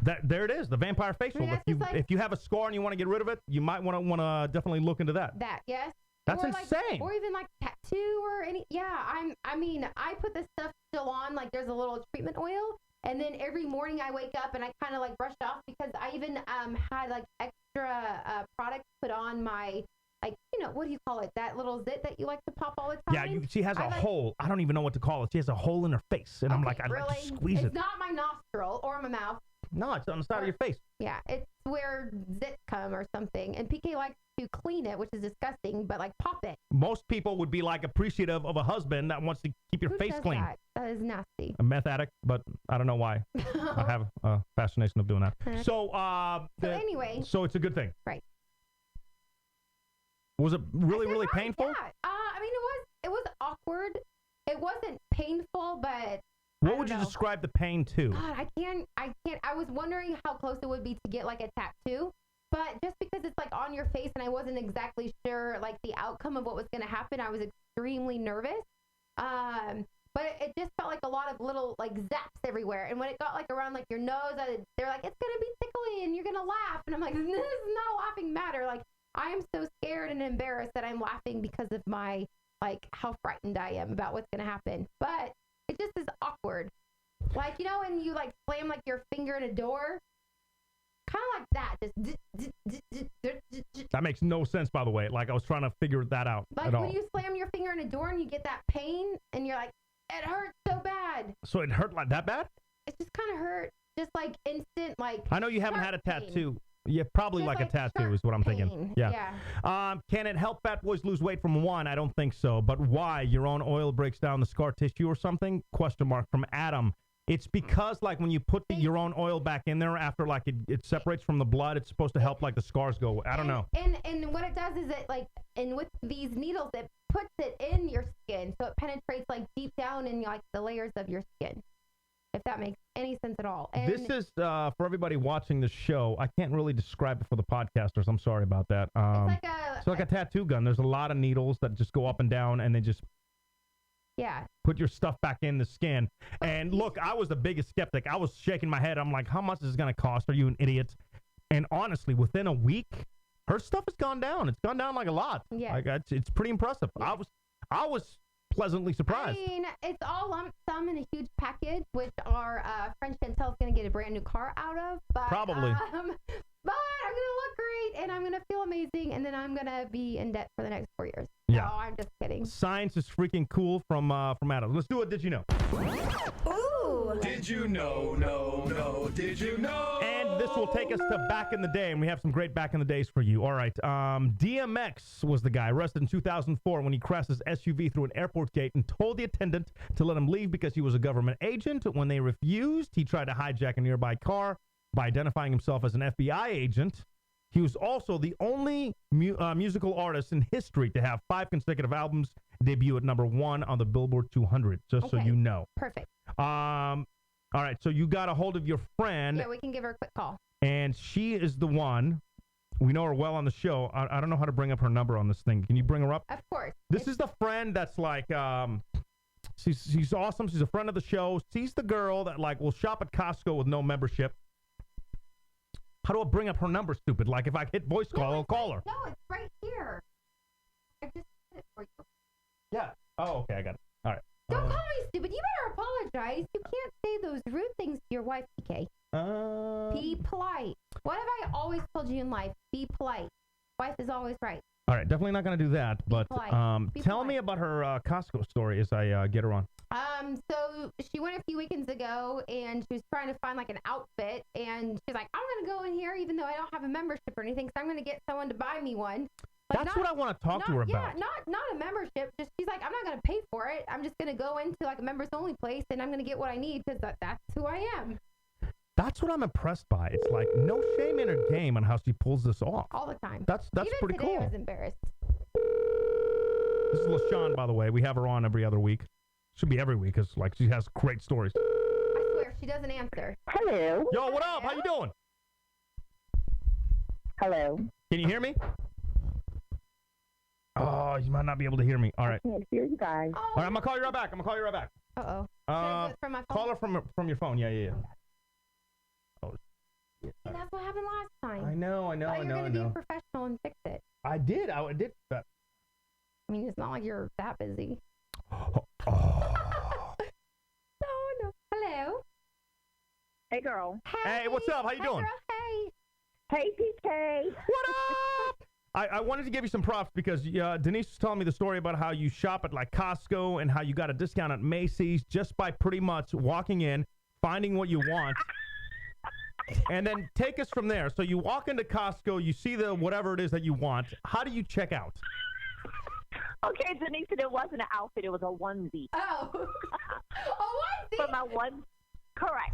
there it is, the vampire facial. I mean, that's just like- if you have a scar and you want to get rid of it, you might want to definitely look into that. That, yes. That's or insane. Or even like tattoo or any. Yeah, I put this stuff still on. Like there's a little treatment oil, and then every morning I wake up and I kind of like brush off because I even had like extra product put on my, like, what do you call it? That little zit that you like to pop all the time. Yeah, she has a hole. I don't even know what to call it. She has a hole in her face, and I'm like, I'd like to squeeze it's it. not my nostril or my mouth. No, it's on the side of your face. Yeah, it's where zits come or something. And PK likes to clean it, which is disgusing, but like pop it. Most people would be like appreciative of a husband that wants to keep your Who face does clean. That? That is nasty. A meth addict, but I don't know why. I have a fascination of doing that. So, anyway. So it's a good thing. Right. Was it really painful? Yeah. I mean, it was awkward. It wasn't painful, but What would you describe the pain to? God, I can't. I was wondering how close it would be to get like a tattoo, but just because it's like on your face and I wasn't exactly sure like the outcome of what was going to happen, I was extremely nervous. But it just felt like a lot of little like zaps everywhere. And when it got like around like your nose, they're like, it's going to be tickly and you're going to laugh. And I'm like, this is not a laughing matter. Like, I am so scared and embarrassed that I'm laughing because of my, like, how frightened I am about what's going to happen. But it just is awkward. Like, when you like slam like your finger in a door, kind of like that. Just That makes no sense, by the way. Like, I was trying to figure that out like at all. when you slam your finger in a door and you get that pain and you're like, it hurts so bad. So it hurt like that bad? It just kind of hurt. Just like instant, like. I know you haven't had a sharp pain. tattoo. Yeah, probably Just like a like tattoo is what I'm thinking. pain. Yeah. Can it help fat boys lose weight from one? I don't think so. But why? Your own oil breaks down the scar tissue or something? Question mark from Adam. It's because like when you put your own oil back in there after like it separates from the blood, it's supposed to help like the scars go. I don't know. And what it does is it like, and with these needles, it puts it in your skin, so it penetrates like deep down in like the layers of your skin. If that makes any sense at all. And This is for everybody watching the show. I can't really describe it for the podcasters. I'm sorry about that. It's like a tattoo gun. There's a lot of needles that just go up and down, and they just put your stuff back in the skin. And look, I was the biggest skeptic. I was shaking my head. I'm like, how much is this going to cost? Are you an idiot? And honestly, within a week, her stuff has gone down. It's gone down like a lot. Yeah. Like it's pretty impressive. Yeah. I was pleasantly surprised. I mean, it's all lump sum in a huge package, which our friend Chantel's going to get a brand new car out of. But, Probably. But I'm going to look great, and I'm going to feel amazing, and then I'm going to be in debt for the next 4 years. Yeah. No, I'm just kidding. Science is freaking cool from Adam. Let's do it. Did you know? Ooh. Did you know? No. Did you know? And this will take us to back in the day, and we have some great back in the days for you. All right. DMX was the guy arrested in 2004 when he crashed his SUV through an airport gate and told the attendant to let him leave because he was a government agent. When they refused, he tried to hijack a nearby car by identifying himself as an FBI agent. He was also the only musical artist in history to have 5 consecutive albums debut at #1 on the Billboard 200, just so you know. Perfect. All right, so you got a hold of your friend. Yeah, we can give her a quick call. And she is the one. We know her well on the show. I don't know how to bring up her number on this thing. Can you bring her up? Of course. This is the friend that's like, she's awesome. She's a friend of the show. She's the girl that like will shop at Costco with no membership. How do I bring up her number, stupid? Like if I hit voice call, I'll call her. No, it's right here. I just did it for you. Yeah. Oh, okay, I got it. All right. Don't call me stupid. You better apologize. You can't say those rude things to your wife, PK. Be polite. What have I always told you in life? Be polite. Wife is always right. All right, definitely not going to do that. But tell me about her Costco story as I get her on. So she went a few weekends ago, and she was trying to find like an outfit, and she's like, I'm going to go in here even though I don't have a membership or anything, so I'm going to get someone to buy me one. Like, That's what I want to talk to her about. Yeah, not a membership. Just she's like, I'm not going to pay for it. I'm just going to go into like a members only place, and I'm going to get what I need because that's who I am. That's what I'm impressed by. It's like no shame in her game on how she pulls this off. All the time. That's Even pretty today, cool. I was embarrassed. This is LaShawn, by the way. We have her on every other week. Should be every week because like she has great stories. I swear, she doesn't answer. Hello. Yo, what up? How you doing? Hello. Can you hear me? Oh, you might not be able to hear me. All right. I can't hear you guys. Oh, All right, I'm gonna call you right back. Uh-oh. Should I do it from my phone? Call her from your phone. Yeah. Oh, See, that's what happened last time. I know. I thought you were going to be a professional and fix it. I did. That. I mean, it's not like you're that busy. Oh. No. Hello. Hey, girl. Hey, what's up? How you doing? Girl, hey. Hey, PK. What up? I wanted to give you some props because Denise was telling me the story about how you shop at like Costco and how you got a discount at Macy's just by pretty much walking in, finding what you want, and then take us from there. So you walk into Costco, you see the whatever it is that you want. How do you check out? Okay, Denise, it wasn't an outfit. It was a onesie. Oh. A onesie? Correct.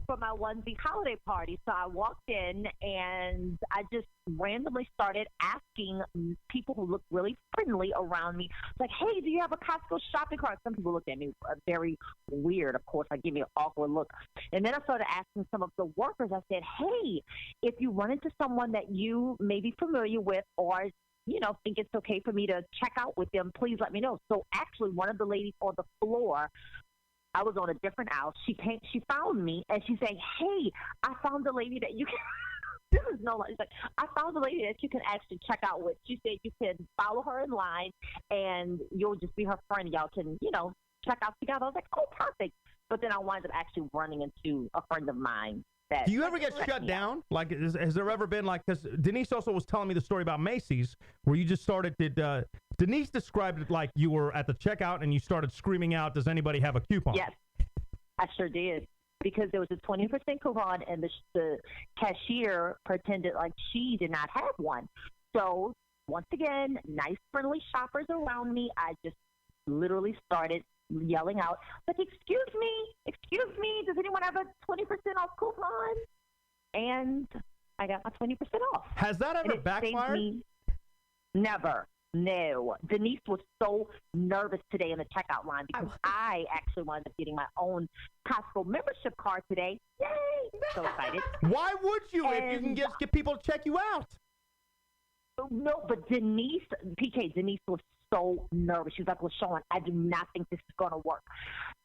For my onesie holiday party. So I walked in and I just randomly started asking people who looked really friendly around me, like, hey, do you have a Costco shopping cart? Some people looked at me very weird. Of course, I gave me an awkward look. And then I started asking some of the workers. I said, hey, if you run into someone that you may be familiar with or think it's okay for me to check out with them, please let me know. So actually, one of the ladies on the floor, I was on a different aisle. She found me, and she said, hey, I found the lady that you can this is no lie. She's like, I found the lady that you can actually check out with. She said you can follow her in line, and you'll just be her friend. Y'all can, check out together. I was like, oh, perfect. But then I wound up actually running into a friend of mine. Do you ever get shut down? Like, has there ever been, like, because Denise also was telling me the story about Macy's, where you just started to, Denise described it like you were at the checkout and you started screaming out, does anybody have a coupon? Yes, I sure did. Because there was a 20% coupon, and the cashier pretended like she did not have one. So, once again, nice, friendly shoppers around me. I just literally started yelling out, like, excuse me, does anyone have a 20% off coupon? And I got my 20% off. Has that ever backfired? Never. No. Denise was so nervous today in the checkout line because I actually wound up getting my own Costco membership card today. Yay! So excited. Why would you if you can just get people to check you out? No, but Denise was so nervous. She was like, well, Sean, I do not think this is going to work.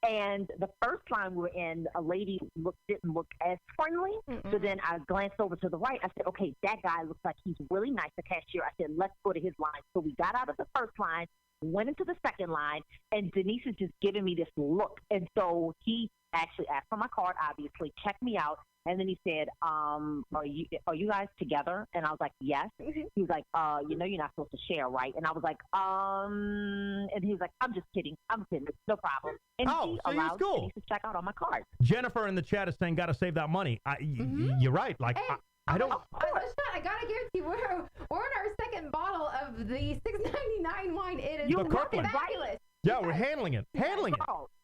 And the first line we were in, a lady didn't look as friendly. So then I glanced over to the right. I said, okay, that guy looks like he's really nice, the cashier. I said, let's go to his line. So we got out of the first line, went into the second line, and Denise is just giving me this look. And so he actually asked for my card, obviously, checked me out. And then he said, are you guys together? And I was like, yes. He was like, you're not supposed to share, right? And I was like, and he was like, I'm just kidding. It's no problem. And he allowed me to check out on my card. Jennifer in the chat is saying, got to save that money. You're right. Like, hey, I don't. I got to give it to you. We're on our second bottle of the $6.99 wine. It is fabulous. Yeah, we're handling it.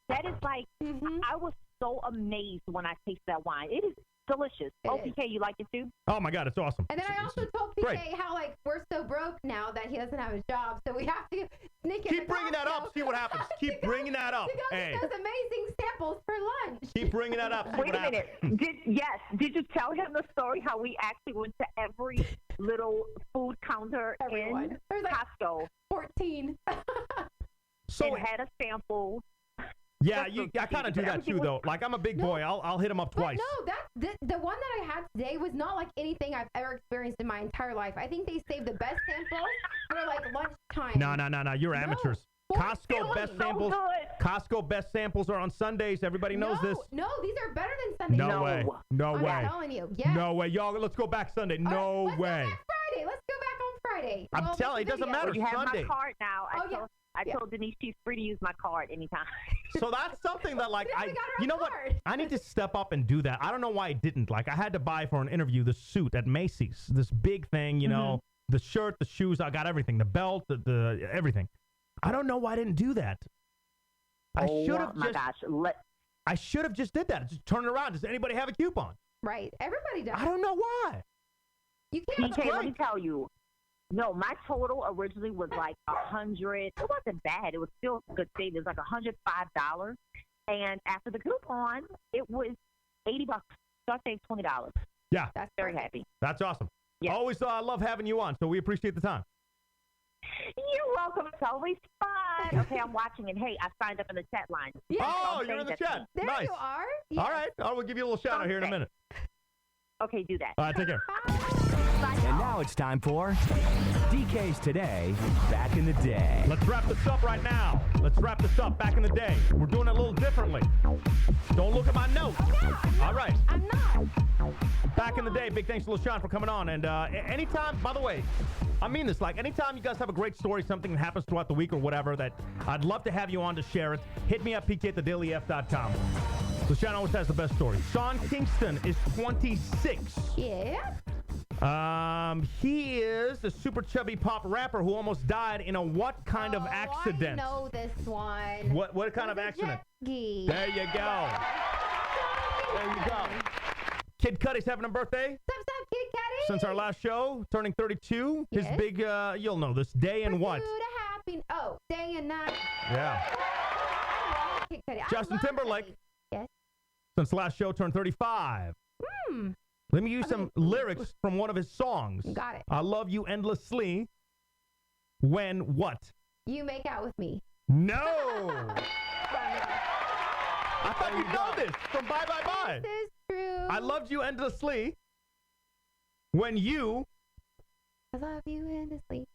That is like, I was so amazed when I tasted that wine. It is delicious. PK, you like it too? Oh my God, it's awesome. And then I also told PK how we're so broke now that he doesn't have a job, so we have to sneak in. Keep bringing that up. See what happens. Keep bringing that up. To go get those amazing samples for lunch. Keep bringing that up. Wait a minute. Did you tell him the story how we actually went to every little food counter in Costco? 14. And had a sample. Yeah, I kind of do that too, though. Like, I'm a big boy. I'll hit him up twice. No, the one that I had today was not like anything I've ever experienced in my entire life. I think they saved the best samples for like lunchtime. No. You're amateurs. Costco best samples. Costco best samples are on Sundays. Everybody knows this. No, these are better than Sundays. No way. I'm telling you. Yeah. No way. Y'all, let's go back Sunday. No way. Let's go back on Friday. I'm telling you, it doesn't matter. You have Sunday. my card now. I told Denise she's free to use my card anytime. So that's something that, like, you know what? I need to step up and do that. I don't know why I didn't. Like, I had to buy for an interview the suit at Macy's, this big thing, you know, the shirt, the shoes, I got everything, the belt, the everything. I don't know why I didn't do that. I should have just did that. Just turn it around. Does anybody have a coupon? Right. Everybody does. I don't know why. You can't. PK, let me tell you. No, my total originally was like $100. It wasn't bad. It was still a good savings. It was like $105. And after the coupon, it was $80. So I saved $20. Yeah. That's very happy. That's awesome. Yes. Always love having you on, so we appreciate the time. You're welcome. It's always fun. Okay, I'm watching, and hey, I signed up in the chat line. Yeah. Oh, Don't you're in say the that to chat. me. There Nice. you are. All right. We'll give you a little shout out here in a minute. Okay, do that. All right, take care. And now it's time for DK's Today, Back in the Day. Let's wrap this up right now. Let's wrap this up. Back in the day. We're doing it a little differently. Don't look at my notes. All right. I'm not. Back in the day, big thanks to LaShawn for coming on. And anytime, by the way, I mean this, like anytime you guys have a great story, something that happens throughout the week or whatever, that I'd love to have you on to share it, hit me up, pk@thedailyf.com. LaShawn always has the best story. Sean Kingston is 26. Yeah. He is a super chubby pop rapper who almost died in a what kind of accident? I know this one. What kind of accident? Jet ski. There you go. There you go. Kid Cudi's having a birthday Sup, Kid Cudi? since our last show, turning 32. His Yes. big, you'll know this, day and what? Day and night. Yeah. I love Kid Cudi. I Justin love Timberlake, Cudi. Yes. since last show, turned 35. Let me use some lyrics from one of his songs. Got it. I love you endlessly. When what? You make out with me. No! I thought you'd know this from Bye Bye Bye. This is true. I loved you endlessly when you, I love you endlessly.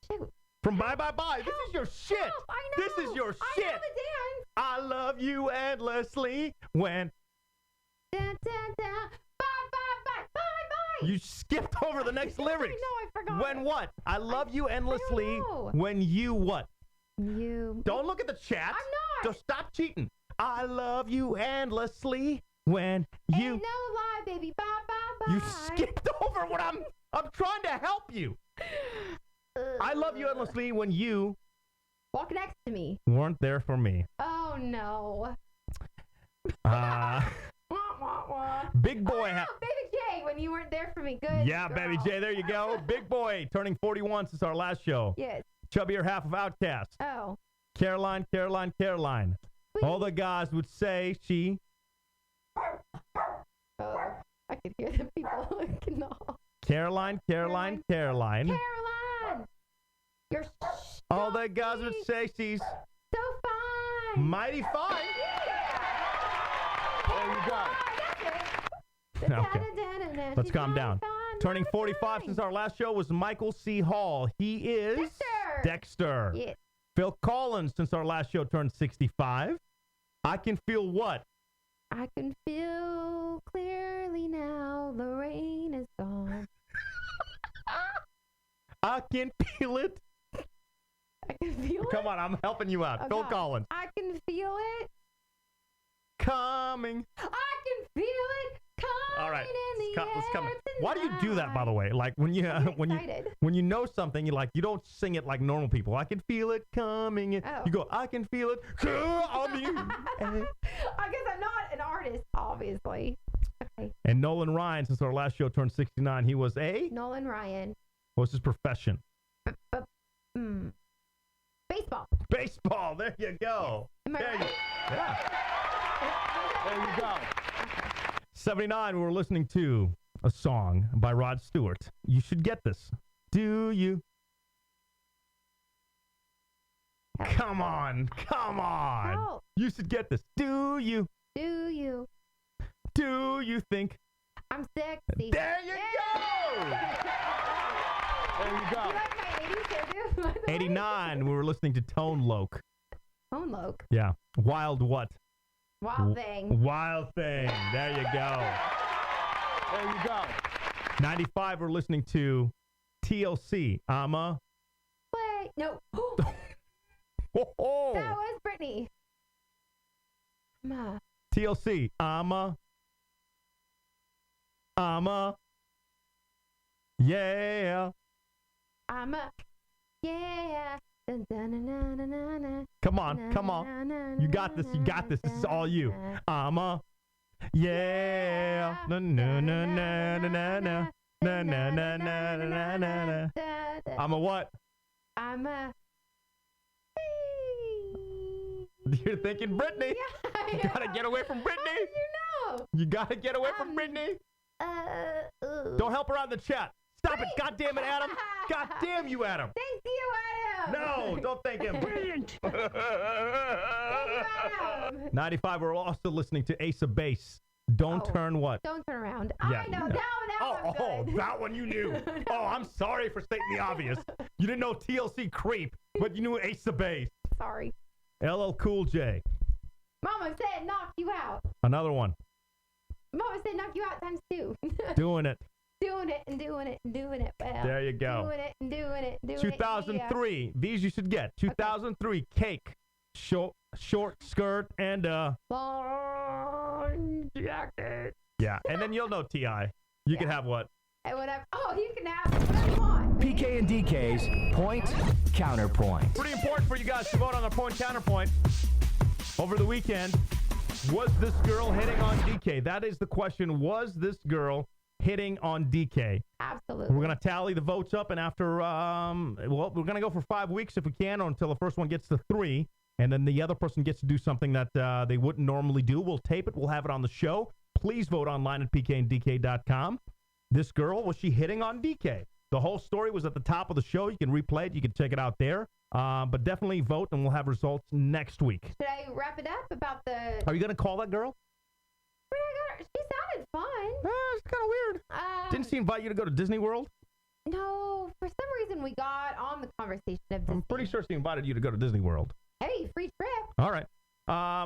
Shoot. from Bye Bye Bye. This is your shit. Help, I know. This is your I shit. know the dance. I love you endlessly when Dun, dun, dun. Bye, bye, bye, bye, bye. you skipped over the next lyrics. I forgot. When what? I love you endlessly know. when you what? You. Don't look at the chat. I'm not. Just stop cheating. I love you endlessly when you. Ain't no lie, baby. Bye, bye, bye. You skipped over what I'm trying to help you. I love you endlessly when you Walk next to me. weren't there for me. Oh, no. Uh, Wah, wah, wah. Big Boy. Oh, Baby J, when you weren't there for me. Good. Yeah, girl. Baby J, there you go. Big Boy, turning 41 since our last show. Yes. Chubbier half of Outkast. Oh. Caroline, Caroline, Caroline. Sweet. All the guys would say she. Oh, I could hear the people. No. Caroline, Caroline, Caroline. Caroline. You're so All the guys would say she's so fine. mighty fine. There you go. Okay. Let's calm down. Turning 45 since our last show was Michael C. Hall. He is Dexter. Yes. Phil Collins since our last show turned 65. I can feel what? I can feel clearly now the rain is gone. I can feel it. I can feel it. Come on, I'm helping you out. Oh, Phil God. Collins. I can feel it. Coming. I can feel it coming All right. in the Let's come. air Why do you do that, by the way? Like when you excited. when you know something, you don't sing it like normal people. I can feel it coming in. Oh. You go, I can feel it coming. I guess I'm not an artist, obviously. Okay. And Nolan Ryan, since our last show turned 69, he was a. Nolan Ryan. What's his profession? Baseball. Baseball. There you go. Am I there right? Yeah. There you go. 79, we were listening to a song by Rod Stewart. You should get this. Do you? Come on. Come on. Help. You should get this. Do you? Do you? Do you think? I'm sexy. There you go. There you go. You like my 80s hairdo, by the way? 89, we were listening to Tone Loc. Tone Loc. Yeah. Wild what? Wild Thing. Wild Thing. There you go. There you go. 95, we're listening to TLC. I'm a. Wait. No. Oh. That was Britney. Ma. TLC. I'm a. Yeah. I'm a. Yeah. Dun, dun, dun, dun, dun, dun, dun. Come on. Come on. You got this. You got this. This is all you. I'm a. Yeah. Na na na na na na na na na na na na na na. I'm a what? I'm a. You're thinking Britney. Yeah, You gotta get away from Britney. How did you know? You gotta get away from Britney. Don't help her out in the chat. Stop it. God damn it, Adam. God damn you, Adam. Thank you, Adam. No, don't thank him. Brilliant. Thank you, Adam. 95, we're also listening to Ace of Base. Don't turn what? Don't turn around. Yeah. I know. That Oh, one's good. that one you knew. Oh, I'm sorry for stating the obvious. You didn't know TLC Creep, but you knew Ace of Base. Sorry. LL Cool J. Mama said knock you out. Another one. Mama said knock you out times 2. Doing it. Doing it and doing it and doing it well. There you go. Doing it and doing it and doing 2003. it. These you should get. 2003. Cake. Short skirt and long jacket. Yeah, and then you'll know T.I. You can have what? And whatever. Oh, you can have whatever you want. PK and DK's point counterpoint. Pretty important for you guys to vote on the point counterpoint over the weekend. Was this girl hitting on DK? That is the question. Was this girl hitting on DK? Absolutely. We're going to tally the votes up, and after, we're going to go for 5 weeks if we can, or until the first one gets to 3, and then the other person gets to do something that they wouldn't normally do. We'll tape it. We'll have it on the show. Please vote online at pkanddk.com. This girl, was she hitting on DK? The whole story was at the top of the show. You can replay it. You can check it out there. But definitely vote, and we'll have results next week. Should I wrap it up about the... Are you going to call that girl? She sounded fun. It's kind of weird. Didn't she invite you to go to Disney World? No, for some reason we got on the conversation of Disney. I'm pretty sure she invited you to go to Disney World. Hey, free trip. All right.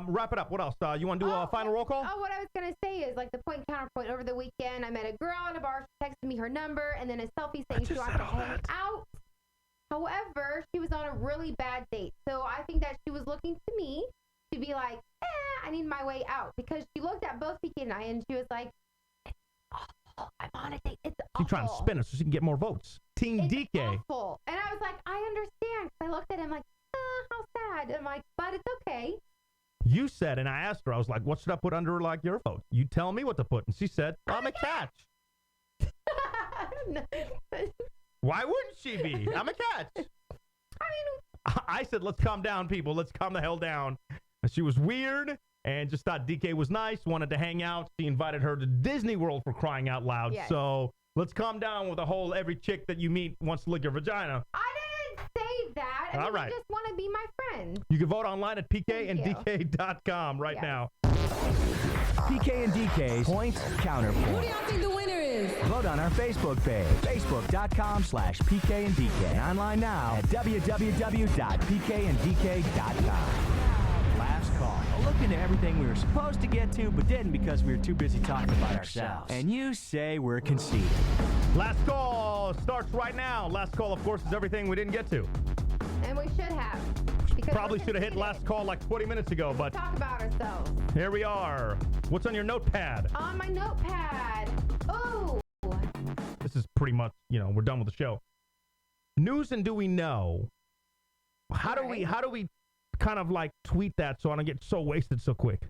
Wrap it up. What else? You want to do a final roll call? Oh, what I was going to say is, like, the point counterpoint over the weekend, I met a girl at a bar. She texted me her number and then a selfie saying she wants to hang out. However, she was on a really bad date. So I think that she was looking to me to be like, I need my way out. Because she looked at both PK and I, and she was like, it's awful. I'm on a date. It's awful. She's trying to spin it so she can get more votes. Team It's DK. awful. And I was like, I understand. I looked at him like, how sad. I'm like, but it's okay. You said, and I asked her, I was like, what should I put under, like, your vote? You tell me what to put. And she said, I'm a catch. Why wouldn't she be? I'm a catch. I said, let's calm down, people. Let's calm the hell down. And she was weird and just thought DK was nice, wanted to hang out. She invited her to Disney World for crying out loud. Yes. So let's calm down with the whole every chick that you meet wants to lick your vagina. I didn't say that. I All mean, right. I just want to be my friend. You can vote online at pkanddk.com right now. PK and DK's point counterpoint. Who do y'all think the winner is? Vote on our Facebook page, facebook.com/PK and DK. And online now at www.pkanddk.com. Last call. A look into everything we were supposed to get to, but didn't because we were too busy talking about ourselves. And you say we're conceited. Last call starts right now. Last call, of course, is everything we didn't get to. And we should have. Because Probably should have hit last call like 20 minutes ago, but talk about ourselves. here we are. What's on your notepad? On my notepad. Oh. This is pretty much, we're done with the show. News and do we know? How do we kind of like tweet that so I don't get so wasted so quick?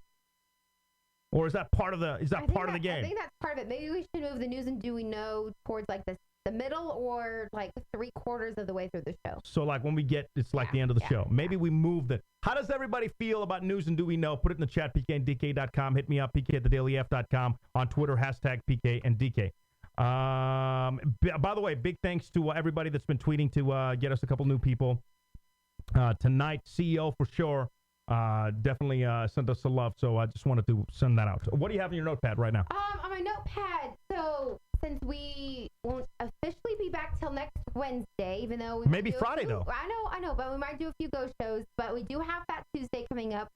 Or is that part of the part of the game? I think that's part of it. Maybe we should move the news and do we know towards like the middle or like 3/4 of the way through the show. So like when we get, it's like the end of the show. Maybe we move the. How does everybody feel about news and do we know? Put it in the chat, pkanddk.com. Hit me up, pk@thedailyf.com. On Twitter, #PKandDK. By the way, big thanks to everybody that's been tweeting to get us a couple new people. Tonight, CEO for sure. Definitely sent us some love, so I just wanted to send that out. So what do you have in your notepad right now? On my notepad, so since we won't officially be back till next Wednesday, even though we Maybe Friday though. I know, but we might do a few ghost shows. But we do have Fat Tuesday coming up,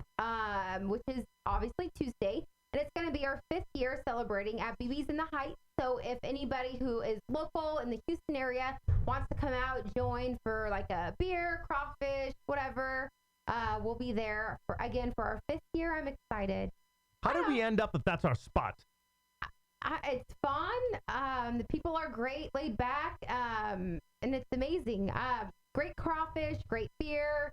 which is obviously Tuesday, and it's going to be our 5th year celebrating at BB's in the Heights. So if anybody who is local in the Houston area wants to come out, join for like a beer, crawfish, whatever. We'll be there for our 5th year. I'm excited. How did we end up if that's our spot? It's fun. The people are great, laid back, and it's amazing. Great crawfish, great beer.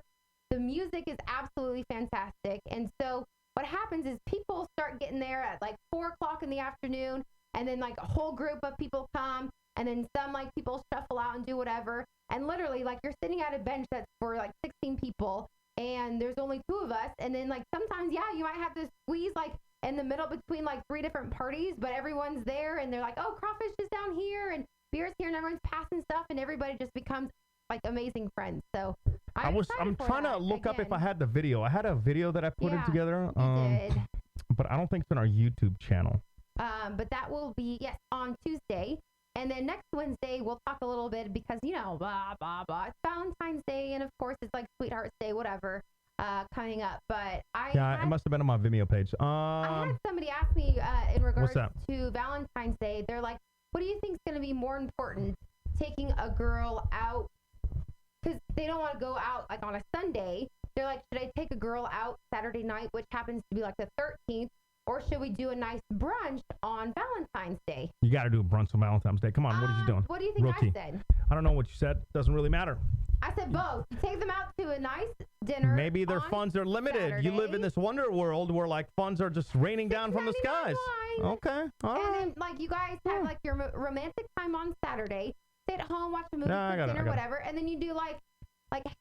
The music is absolutely fantastic. And so what happens is people start getting there at like 4 o'clock in the afternoon, and then like a whole group of people come, and then some like people shuffle out and do whatever. And literally like you're sitting at a bench that's for like 16 people. And there's only 2 of us. And then, like, sometimes, you might have to squeeze, like, in the middle between, like, 3 different parties. But everyone's there. And they're like, oh, crawfish is down here. And beers here and everyone's passing stuff and everybody just becomes like amazing friends. So I'm trying to look up if I had the video. I had a video that I put in together. You did. But I don't think it's on our YouTube channel. But that will be, yes, on Tuesday. And then next Wednesday, we'll talk a little bit because, you know, blah, blah, blah. It's Valentine's Day. And, of course, it's like Sweetheart's Day, whatever, coming up. But it must have been on my Vimeo page. I had somebody ask me in regards to Valentine's Day. They're like, what do you think is going to be more important, taking a girl out? Because they don't want to go out, like, on a Sunday. They're like, should I take a girl out Saturday night, which happens to be, like, the 13th? Or should we do a nice brunch on Valentine's Day? You got to do a brunch on Valentine's Day. Come on, what are you doing? What do you think Rookie. I said? I don't know what you said. Doesn't really matter. I said both. You take them out to a nice dinner. Maybe their funds are limited. Saturday. You live in this wonder world where, like, funds are just raining down from the skies. Okay, all right. And then, like, you guys have, like, your romantic time on Saturday. Sit at home, watch a movie, dinner, whatever. And then you do, like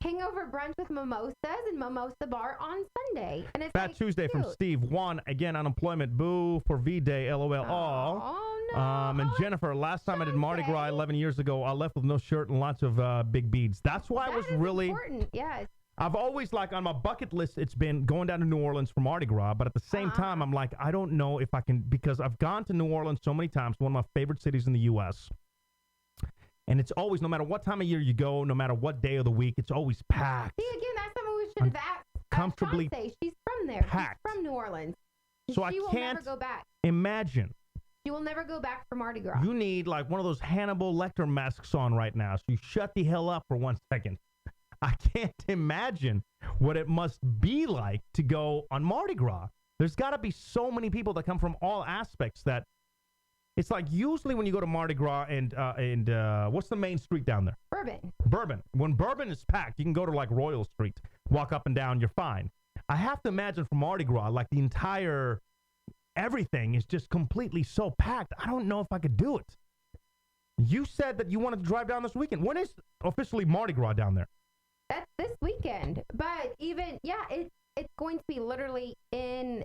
hangover brunch with mimosas and mimosa bar on Sunday. And it's Fat Tuesday cute. from Steve. One, again, unemployment. Boo for V-Day. LOL. Oh, no. And Jennifer, last time I did Mardi Gras 11 years ago, I left with no shirt and lots of big beads. That's why I was really important. Yes. I've always, like, on my bucket list, it's been going down to New Orleans for Mardi Gras. But at the same time, I'm like, I don't know if I can, because I've gone to New Orleans so many times, one of my favorite cities in the U.S., and it's always, no matter what time of year you go, no matter what day of the week, it's always packed. See, again, that's something we should have asked. Comfortably She's from there. packed. She's from New Orleans. So she will can't never go back. Imagine. She will never go back for Mardi Gras. You need, like, one of those Hannibal Lecter masks on right now, so you shut the hell up for 1 second. I can't imagine what it must be like to go on Mardi Gras. There's got to be so many people that come from all aspects that it's like usually when you go to Mardi Gras and what's the main street down there? Bourbon. When Bourbon is packed, you can go to, like, Royal Street, walk up and down, you're fine. I have to imagine for Mardi Gras, like, the entire everything is just completely so packed. I don't know if I could do it. You said that you wanted to drive down this weekend. When is officially Mardi Gras down there? That's this weekend. But even, it's going to be literally in...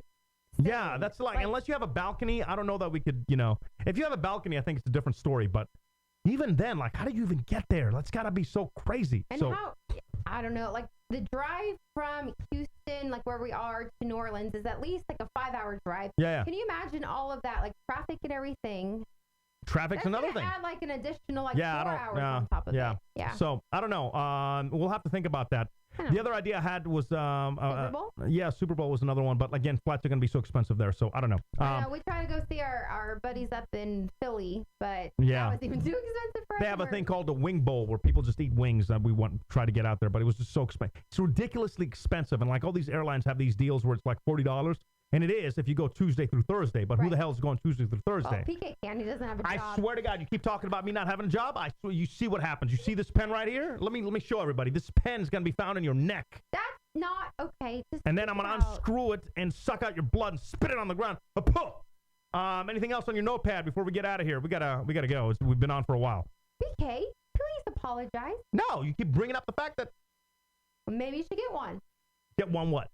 Yeah, that's like, unless you have a balcony, I don't know that we could, you know. If you have a balcony, I think it's a different story. But even then, like, how do you even get there? That's got to be so crazy. And how, I don't know, like, the drive from Houston, like, where we are, to New Orleans is at least, like, a 5-hour drive. Yeah. Can you imagine all of that, like, traffic and everything? Traffic's another thing. Add, like, an additional, like, 4 hours on top of it. Yeah. So, I don't know. We'll have to think about that. The other idea I had was Super Bowl? Yeah, Super Bowl was another one, but again, flights are going to be so expensive there, so I don't know. We try to go see our buddies up in Philly, but that was even too expensive for us. They have a thing called the Wing Bowl where people just eat wings. We try to get out there, but it was just so expensive. It's ridiculously expensive, and like all these airlines have these deals where it's like $40, and it is if you go Tuesday through Thursday, but who the hell is going Tuesday through Thursday? Well, PK Candy doesn't have a job. I swear to God, you keep talking about me not having a job. I swear, you see what happens. You see this pen right here? Let me show everybody. This pen is going to be found in your neck. That's not okay. And then I'm going to unscrew it and suck out your blood and spit it on the ground. Anything else on your notepad before we get out of here? We gotta go. We've been on for a while. PK, please apologize. No, you keep bringing up the fact that maybe you should get one. Get one what?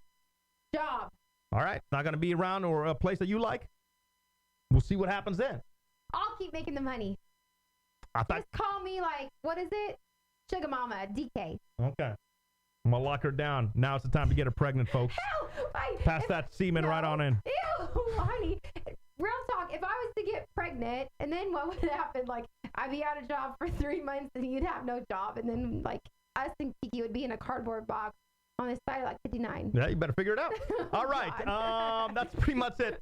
Job. All right, not going to be around or a place that you like? We'll see what happens then. I'll keep making the money. Just call me, like, what is it? Sugar Mama, DK. Okay. I'm going to lock her down. Now it's the time to get her pregnant, folks. Pass that semen right on in. Ew, honey. Real talk, if I was to get pregnant, and then what would happen? Like, I'd be out of job for 3 months, and you'd have no job, and then, like, us and Kiki would be in a cardboard box on this side of, like, 59. Yeah, you better figure it out. All right. That's pretty much it.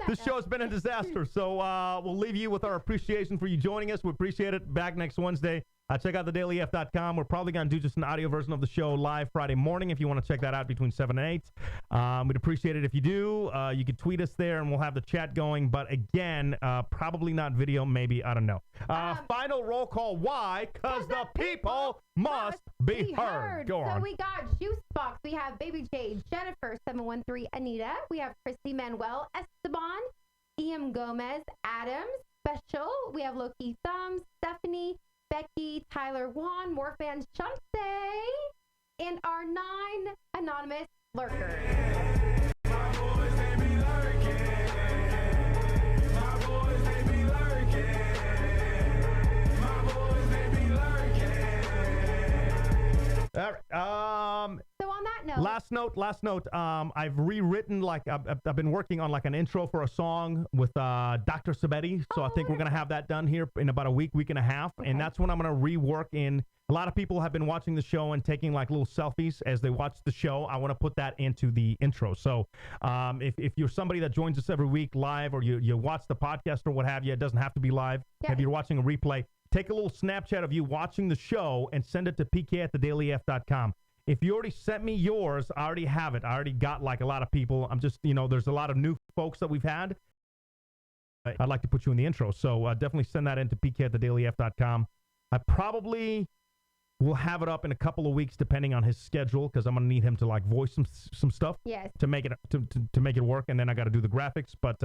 This show has been a disaster, so we'll leave you with our appreciation for you joining us. We appreciate it. Back next Wednesday. Check out thedailyf.com. We're probably going to do just an audio version of the show live Friday morning if you want to check that out between 7 and 8. We'd appreciate it if you do. You could tweet us there, and we'll have the chat going. But, again, probably not video, maybe. I don't know. Final roll call. Why? Because the people must be heard. Go on. So we got Juice Box. We have Baby J, Jennifer, 713, Anita. We have Christy Manuel, Esteban, Ian Gomez, Adams, Special. We have Loki Thumbs, Stephanie, Becky, Tyler Wan, more fans, Chante, and our 9 anonymous lurkers. My boys, they be lurking. My boys, they be lurking. last note. I've rewritten, like, I've been working on like an intro for a song with Dr. Sabetti. So I think we're gonna have that done here in about a week and a half, and that's when I'm gonna rework in. A lot of people have been watching the show and taking like little selfies as they watch the show. I want to put that into the intro. So if you're somebody that joins us every week live, or you watch the podcast or what have you, it doesn't have to be live. Yeah. If you're watching a replay, take a little Snapchat of you watching the show and send it to pk@thedailyf.com. If you already sent me yours, I already have it. I already got like a lot of people. I'm just, there's a lot of new folks that we've had. I'd like to put you in the intro. So definitely send that in to pk@thedailyf.com. I probably will have it up in a couple of weeks, depending on his schedule, because I'm gonna need him to like voice some stuff to make it to make it work, and then I got to do the graphics. But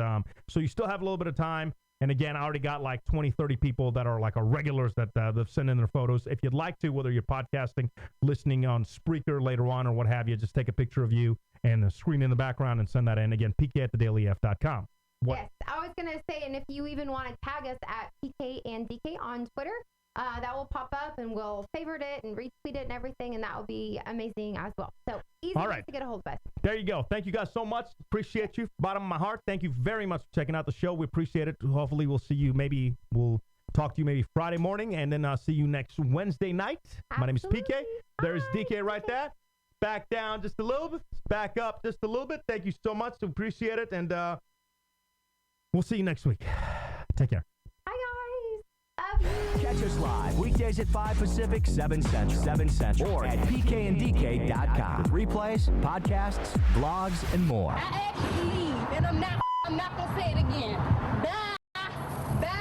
so you still have a little bit of time. And again, I already got like 20, 30 people that are like our regulars that they've sent in their photos. If you'd like to, whether you're podcasting, listening on Spreaker later on, or what have you, just take a picture of you and the screen in the background and send that in. Again, pk@thedailyf.com. Yes, I was going to say, and if you even want to tag us at PK and DK on Twitter, that will pop up and we'll favorite it and retweet it and everything, and that will be amazing as well. So easy ways to get a hold of us. There you go. Thank you guys so much. Appreciate you. Bottom of my heart. Thank you very much for checking out the show. We appreciate it. Hopefully we'll see you. Maybe we'll talk to you maybe Friday morning, and then I'll see you next Wednesday night. Absolutely. My name is PK. There's DK right there. Back down just a little bit. Back up just a little bit. Thank you so much. Appreciate it. And we'll see you next week. Take care. Hi, guys. Catch us live weekdays at 5 Pacific, 7 Central, or at pknddk.com. With replays, podcasts, blogs, and more. I asked you to leave, and I'm not gonna say it again. Bye, bye,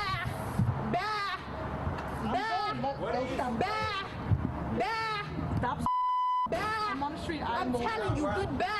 bye, bye, bye, bye. Stop. Bye. I'm on the street. I'm telling you, goodbye.